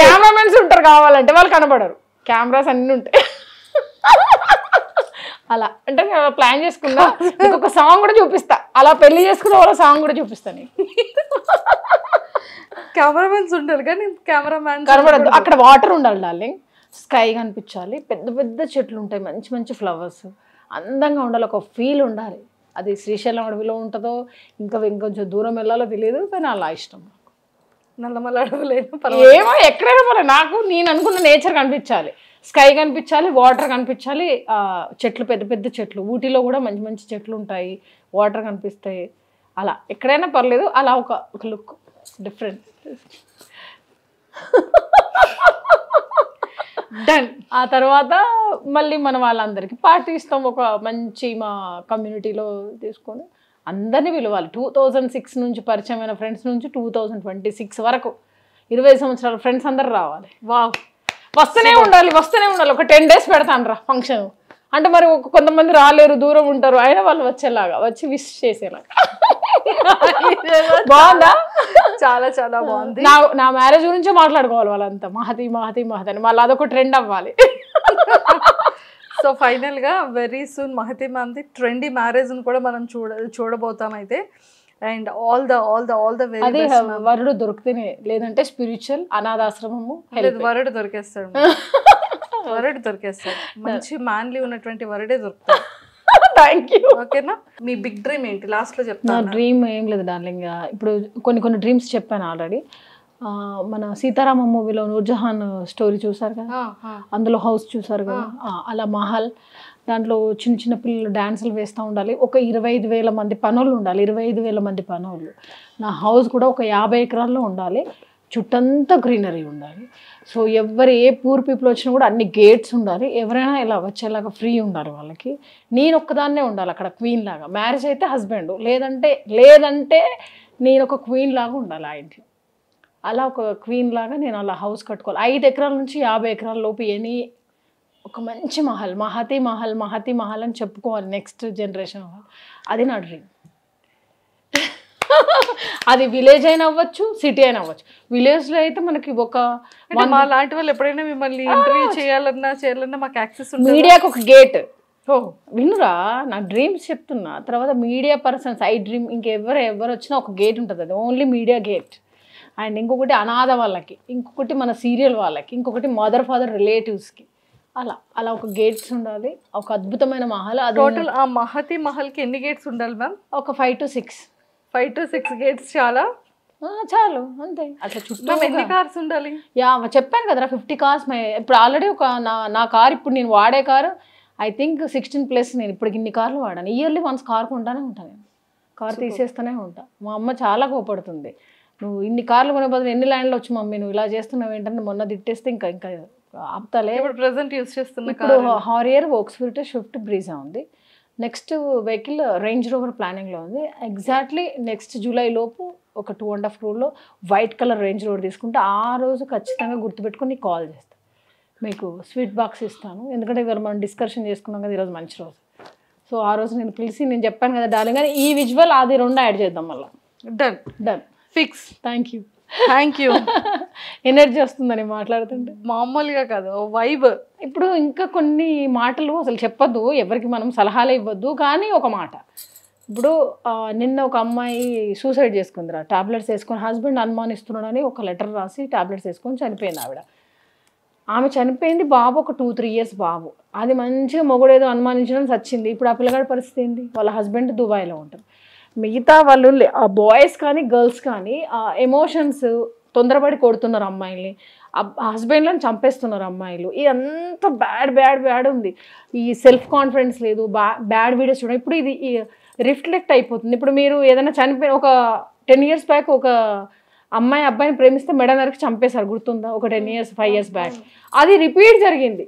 కెమెరామెన్స్ ఉంటారు, కావాలంటే వాళ్ళు కనబడరు, కెమెరాస్ అన్ని ఉంటాయి. అలా అంటే నేను ప్లాన్ చేసుకున్నా, ఒక సాంగ్ కూడా చూపిస్తా, అలా పెళ్లి చేసుకున్న వాళ్ళ సాంగ్ కూడా చూపిస్తాను. కెమెరామెన్స్ ఉంటారు కానీ కెమెరామ్యాన్ కనబడద్దు. అక్కడ వాటర్ ఉండాలి డార్లింగ్, స్కై కనిపించాలి, పెద్ద పెద్ద చెట్లు ఉంటాయి, మంచి మంచి ఫ్లవర్స్, అందంగా ఉండాలి, ఒక ఫీల్ ఉండాలి. అది శ్రీశైలం అడవిలో ఉంటుందో ఇంకా ఇంకొంచెం దూరం వెళ్ళాలో తెలియదు, కానీ అలా ఇష్టం. నల్లమల అడవులేమో ఏమో ఎక్కడైనా పోలే, నాకు నేను అనుకున్న నేచర్ కనిపించాలి, స్కై కనిపించాలి, వాటర్ కనిపించాలి, చెట్లు పెద్ద పెద్ద చెట్లు, ఊటీలో కూడా మంచి మంచి చెట్లు ఉంటాయి, వాటర్ కనిపిస్తాయి, అలా ఎక్కడైనా పర్లేదు, అలా ఒక లుక్ డిఫరెంట్. డన్. ఆ తర్వాత మళ్ళీ మన వాళ్ళందరికీ పార్టీ ఇస్తాం, ఒక మంచి మా కమ్యూనిటీలో తీసుకొని అందరినీ పిలవాలి. 2006 నుంచి పరిచయమైన ఫ్రెండ్స్ నుంచి 2026 వరకు 20 సంవత్సరాల ఫ్రెండ్స్ అందరు రావాలి. వావ్, వస్తూనే ఉండాలి. ఒక 10 days పెడతాను రా ఫంక్షన్. అంటే మరి కొంతమంది రాలేరు, దూరం ఉంటారు, అయినా వాళ్ళు వచ్చేలాగా, వచ్చి విష్ చేసేలాగా. బాగుందా? చాలా చాలా బాగుంది. నా మ్యారేజ్ గురించే మాట్లాడుకోవాలి వాళ్ళంతా, మహతి మహతి మహతి అని, మళ్ళీ అదొక ట్రెండ్ అవ్వాలి. సో ఫైనల్ గా వెరీ సూన్ మహతి మ్యామ్ది ట్రెండీ మ్యారేజ్ కూడా మనం చూడబోతాం అయితే. And all the very best. వరుడు దొరికితేనే, లేదంటే స్పిరిచువల్ అనాథాశ్రమము, వరుడు దొరికేస్తాడు, మంచి మ్యాన్లీ ఉన్నటువంటి వరుడే దొరుకుతాడు. Thank you. ఓకేనా? మీ బిగ్ డ్రీమ్ ఏంటి లాస్ట్ లో చెప్తాను. నా డ్రీమ్ ఏం లేదు డార్లింగ్, ఇప్పుడు కొన్ని డ్రీమ్స్ చెప్పాను ఆల్రెడీ. మన సీతారామ మూవీలో నూర్జహాన్ స్టోరీ చూసారు కదా, అందులో హౌస్ చూసారు కదా, అలా మహల్, దాంట్లో చిన్న చిన్న పిల్లలు డ్యాన్సులు వేస్తూ ఉండాలి, ఒక 25,000 మంది పనులు ఉండాలి, 25,000 మంది పనులు. నా హౌస్ కూడా ఒక 50 ఎకరాల్లో ఉండాలి, చుట్టంతా గ్రీనరీ ఉండాలి. సో ఏ పూర్ పీపుల్ వచ్చినా కూడా అన్ని గేట్స్ ఉండాలి, ఎవరైనా ఇలా వచ్చేలాగా ఫ్రీ ఉండాలి వాళ్ళకి. నేను ఒక్కదాన్నే ఉండాలి అక్కడ క్వీన్ లాగా. మ్యారేజ్ అయితే హస్బెండ్, లేదంటే నేను ఒక క్వీన్ లాగా ఉండాలి ఆ ఇంట్లో. అలా ఒక క్వీన్ లాగా నేను అలా హౌస్ కట్టుకోవాలి. 5 ఎకరాల నుంచి 50 ఎకరాల లోపు ఒక మంచి మహల్, మహతి మహల్ అని చెప్పుకోవాలి నెక్స్ట్ జనరేషన్ వాళ్ళు. అది నా డ్రీమ్. అది విలేజ్ అయినా అవ్వచ్చు, సిటీ అయినా అవ్వచ్చు. విలేజ్లో అయితే మనకి మా లాంటి వాళ్ళు ఎప్పుడైనా మిమ్మల్ని ఇంటర్వ్యూ చేయాలన్నా మాకు యాక్సెస్ ఉంది. మీడియాకి ఒక గేట్, ఓ వినురా, నా డ్రీమ్స్ చెప్తున్నా. తర్వాత మీడియా పర్సన్స్ ఐ డ్రీమ్, ఎవరు వచ్చినా ఒక గేట్ ఉంటుంది, అది ఓన్లీ మీడియా గేట్. అండ్ ఇంకొకటి అనాథ వాళ్ళకి, ఇంకొకటి మన సీరియల్ వాళ్ళకి, ఇంకొకటి మదర్ ఫాదర్ రిలేటివ్స్కి, అలా అలా ఒక గేట్స్ ఉండాలి. ఒక అద్భుతమైన మహల్. టోటల్ ఆ మహతి మహల్కి ఎన్ని గేట్స్ ఉండాలి మ్యామ్? ఒక 5 to 6. 5 to 6 గేట్స్ చాలా చాలు అంతే. అట్లా చుట్టూ ఎన్ని కార్స్ ఉండాలి? యా చెప్పాను కదరా 50 కార్స్. ఇప్పుడు ఆల్రెడీ ఒక నా కార్, ఇప్పుడు నేను వాడే కారు ఐ థింక్ 16+. నేను ఇప్పుడు ఇన్ని కార్లు వాడాను. ఇయర్లీ వన్స్ కార్ కొంటానే ఉంటాను, నేను కార్ తీసేస్తూనే ఉంటా. మా అమ్మ చాలా కోపడుతుంది, నువ్వు ఇన్ని కార్లు కొనే బదులు ఎన్ని ల్యాండ్లు వచ్చి మమ్మీ నువ్వు ఇలా చేస్తున్నావు ఏంటంటే, మొన్న తిట్టేస్తే ఇంకా ఇంకా ఆపుతాలే. ఇప్పుడు ప్రెసెంట్ యూస్ చేస్తున్నా ఇప్పుడు హారియర్ వోక్స్ఫీల్డ్ స్విఫ్ట్ బ్రీజా ఉంది. నెక్స్ట్ వెహికల్ రేంజ్ రోవర్ ప్లానింగ్లో ఉంది. ఎగ్జాక్ట్లీ నెక్స్ట్ జూలై లోపు ఒక 2.5 crore white colour range rover తీసుకుంటే ఆ రోజు ఖచ్చితంగా గుర్తుపెట్టుకుని నీకు కాల్ చేస్తాను, మీకు స్వీట్ బాక్స్ ఇస్తాను. ఎందుకంటే ఇవాళ మనం డిస్కషన్ చేసుకున్నాం కదా, ఈరోజు మంచి రోజు. సో ఆ రోజు నేను పిలిచి నేను చెప్పాను కదా డార్లింగ్, కానీ ఈ విజువల్ అది 2 యాడ్ చేద్దాం మళ్ళీ. Done fix. Thank you. Energy వస్తుందని మాట్లాడుతుంటే. మామూలుగా కాదు, వైబ్. ఇప్పుడు ఇంకా కొన్ని మాటలు అసలు చెప్పొద్దు, ఎవరికి మనం సలహాలు ఇవ్వద్దు, కానీ ఒక మాట. ఇప్పుడు నిన్న ఒక అమ్మాయి సూసైడ్ చేసుకుందిరా, టాబ్లెట్స్ వేసుకొని హస్బెండ్ అనుమానిస్తున్నాడని ఒక లెటర్ రాసి టాబ్లెట్స్ వేసుకొని చనిపోయింది ఆవిడ. ఆమె చనిపోయింది, బాబు ఒక 2-3 years బాబు. అది మంచిగా మొగుడేదో అనుమానించడం చచ్చింది. ఇప్పుడు ఆ పిల్లగాడి పరిస్థితి ఏంటి? వాళ్ళ హస్బెండ్ దుబాయ్లో ఉంటారు. మిగతా వాళ్ళు ఆ బాయ్స్ కానీ గర్ల్స్ కానీ ఆ ఎమోషన్స్ తొందరపడి కొడుతున్నారు అమ్మాయిల్ని, హస్బెండ్లను చంపేస్తున్నారు అమ్మాయిలు. ఇదంతా బ్యాడ్ ఉంది. ఈ సెల్ఫ్ కాన్ఫిడెన్స్ లేదు, బ్యాడ్ వీడియోస్ చూడండి. ఇప్పుడు ఇది రిఫ్లెక్ట్ అయిపోతుంది. ఇప్పుడు మీరు ఏదైనా చనిపోయిన ఒక 10 years బ్యాక్ ఒక అమ్మాయి అబ్బాయిని ప్రేమిస్తే మెడ నరికి చంపేశారు, గుర్తుందా? ఒక 10 years 5 years బ్యాక్ అది రిపీట్ జరిగింది.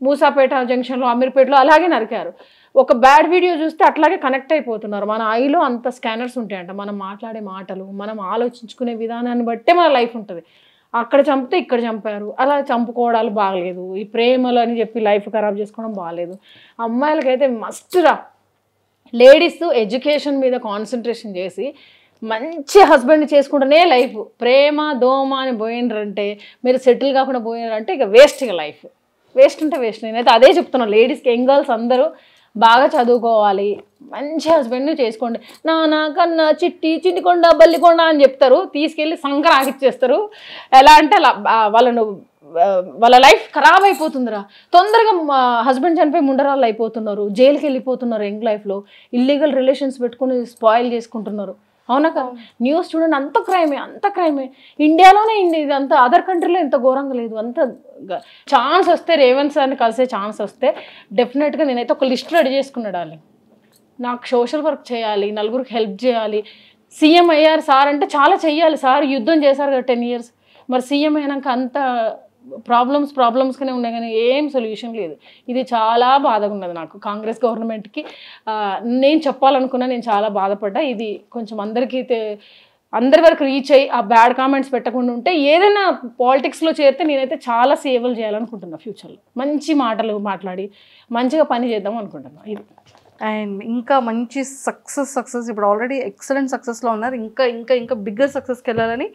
మూసాపేట జంక్షన్లో, అమీర్పేటలో అలాగే నరికారు. ఒక బ్యాడ్ వీడియో చూస్తే అట్లాగే కనెక్ట్ అయిపోతున్నారు. మన ఐలో అంత స్కానర్స్ ఉంటాయంట. మనం మాట్లాడే మాటలు, మనం ఆలోచించుకునే విధానాన్ని బట్టే మన లైఫ్ ఉంటుంది. అక్కడ చంపితే ఇక్కడ చంపారు, అలా చంపుకోవడాలు బాగలేదు. ఈ ప్రేమలు అని చెప్పి లైఫ్ ఖరాబ్ చేసుకోవడం బాగలేదు. అమ్మాయిలకైతే మస్ట్రా లేడీస్ ఎడ్యుకేషన్ మీద కాన్సన్ట్రేషన్ చేసి మంచి హస్బెండ్ చేసుకుంటేనే లైఫ్. ప్రేమ దోమ అని పోయినరంటే, మీరు సెటిల్ కాకుండా పోయినారంటే ఇక వేస్ట్. ఇక లైఫ్ వేస్ట్ ఉంటే వేస్ట్. నేనైతే అదే చెప్తున్నాను లేడీస్కి, యంగ్ గర్ల్స్ అందరూ బాగా చదువుకోవాలి, మంచి హస్బెండ్ని చేసుకోండి. నాన్న కన్నా చిట్టికొండ బల్లికొండ అని చెప్తారు, తీసుకెళ్ళి సంకర ఆగిచ్చేస్తారు. ఎలా అంటే అలా వాళ్ళ లైఫ్ ఖరాబ్ అయిపోతుందిరా. తొందరగా హస్బెండ్ చనిపోయి ముండరాళ్ళు అయిపోతున్నారు, జైలుకి వెళ్ళిపోతున్నారు. యంగ్ లైఫ్లో ఇల్లీగల్ రిలేషన్స్ పెట్టుకుని స్పాయిల్ చేసుకుంటున్నారు. అవునా కదా? న్యూస్ చూడండి, అంత క్రైమే. ఇండియాలోనే ఇదంతా, అదర్ కంట్రీలో ఇంత ఘోరంగా లేదు. అంత ఛాన్స్ వస్తే, రేవంత్ సార్ని కలిసే ఛాన్స్ వస్తే డెఫినెట్గా నేనైతే ఒక లిస్ట్ రెడీ చేసుకున్నాడాలి. నాకు సోషల్ వర్క్ చేయాలి, నలుగురికి హెల్ప్ చేయాలి. సీఎం అయ్యారు సార్ అంటే చాలా చెయ్యాలి. సార్ యుద్ధం చేశారు కదా 10 years. మరి సీఎం అయినాక అంత ప్రాబ్లమ్స్గానే ఉన్నాయి, కానీ ఏం సొల్యూషన్ లేదు. ఇది చాలా బాధగా ఉన్నది నాకు. కాంగ్రెస్ గవర్నమెంట్కి నేను చెప్పాలనుకున్నా, నేను చాలా బాధపడ్డా. ఇది కొంచెం అందరి వరకు రీచ్ అయ్యి ఆ బ్యాడ్ కామెంట్స్ పెట్టకుండా ఉంటే, ఏదైనా పాలిటిక్స్లో చేరితే నేనైతే చాలా సేవలు చేయాలనుకుంటున్నా. ఫ్యూచర్లో మంచి మాటలు మాట్లాడి మంచిగా పని చేద్దాం అనుకుంటున్నా. ఇది అండ్ ఇంకా మంచి సక్సెస్ ఇప్పుడు ఆల్రెడీ ఎక్సలెంట్ సక్సెస్లో ఉన్నారు. ఇంకా బిగ్గర్ సక్సెస్కి వెళ్ళాలని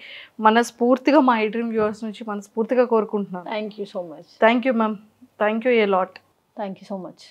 మనస్ఫూర్తిగా మా ఐ డ్రీమ్ వ్యూవర్స్ నుంచి మనస్ఫూర్తిగా కోరుకుంటున్నాను. Thank you so much. Thank you ma'am. Thank you a lot. Thank you so much.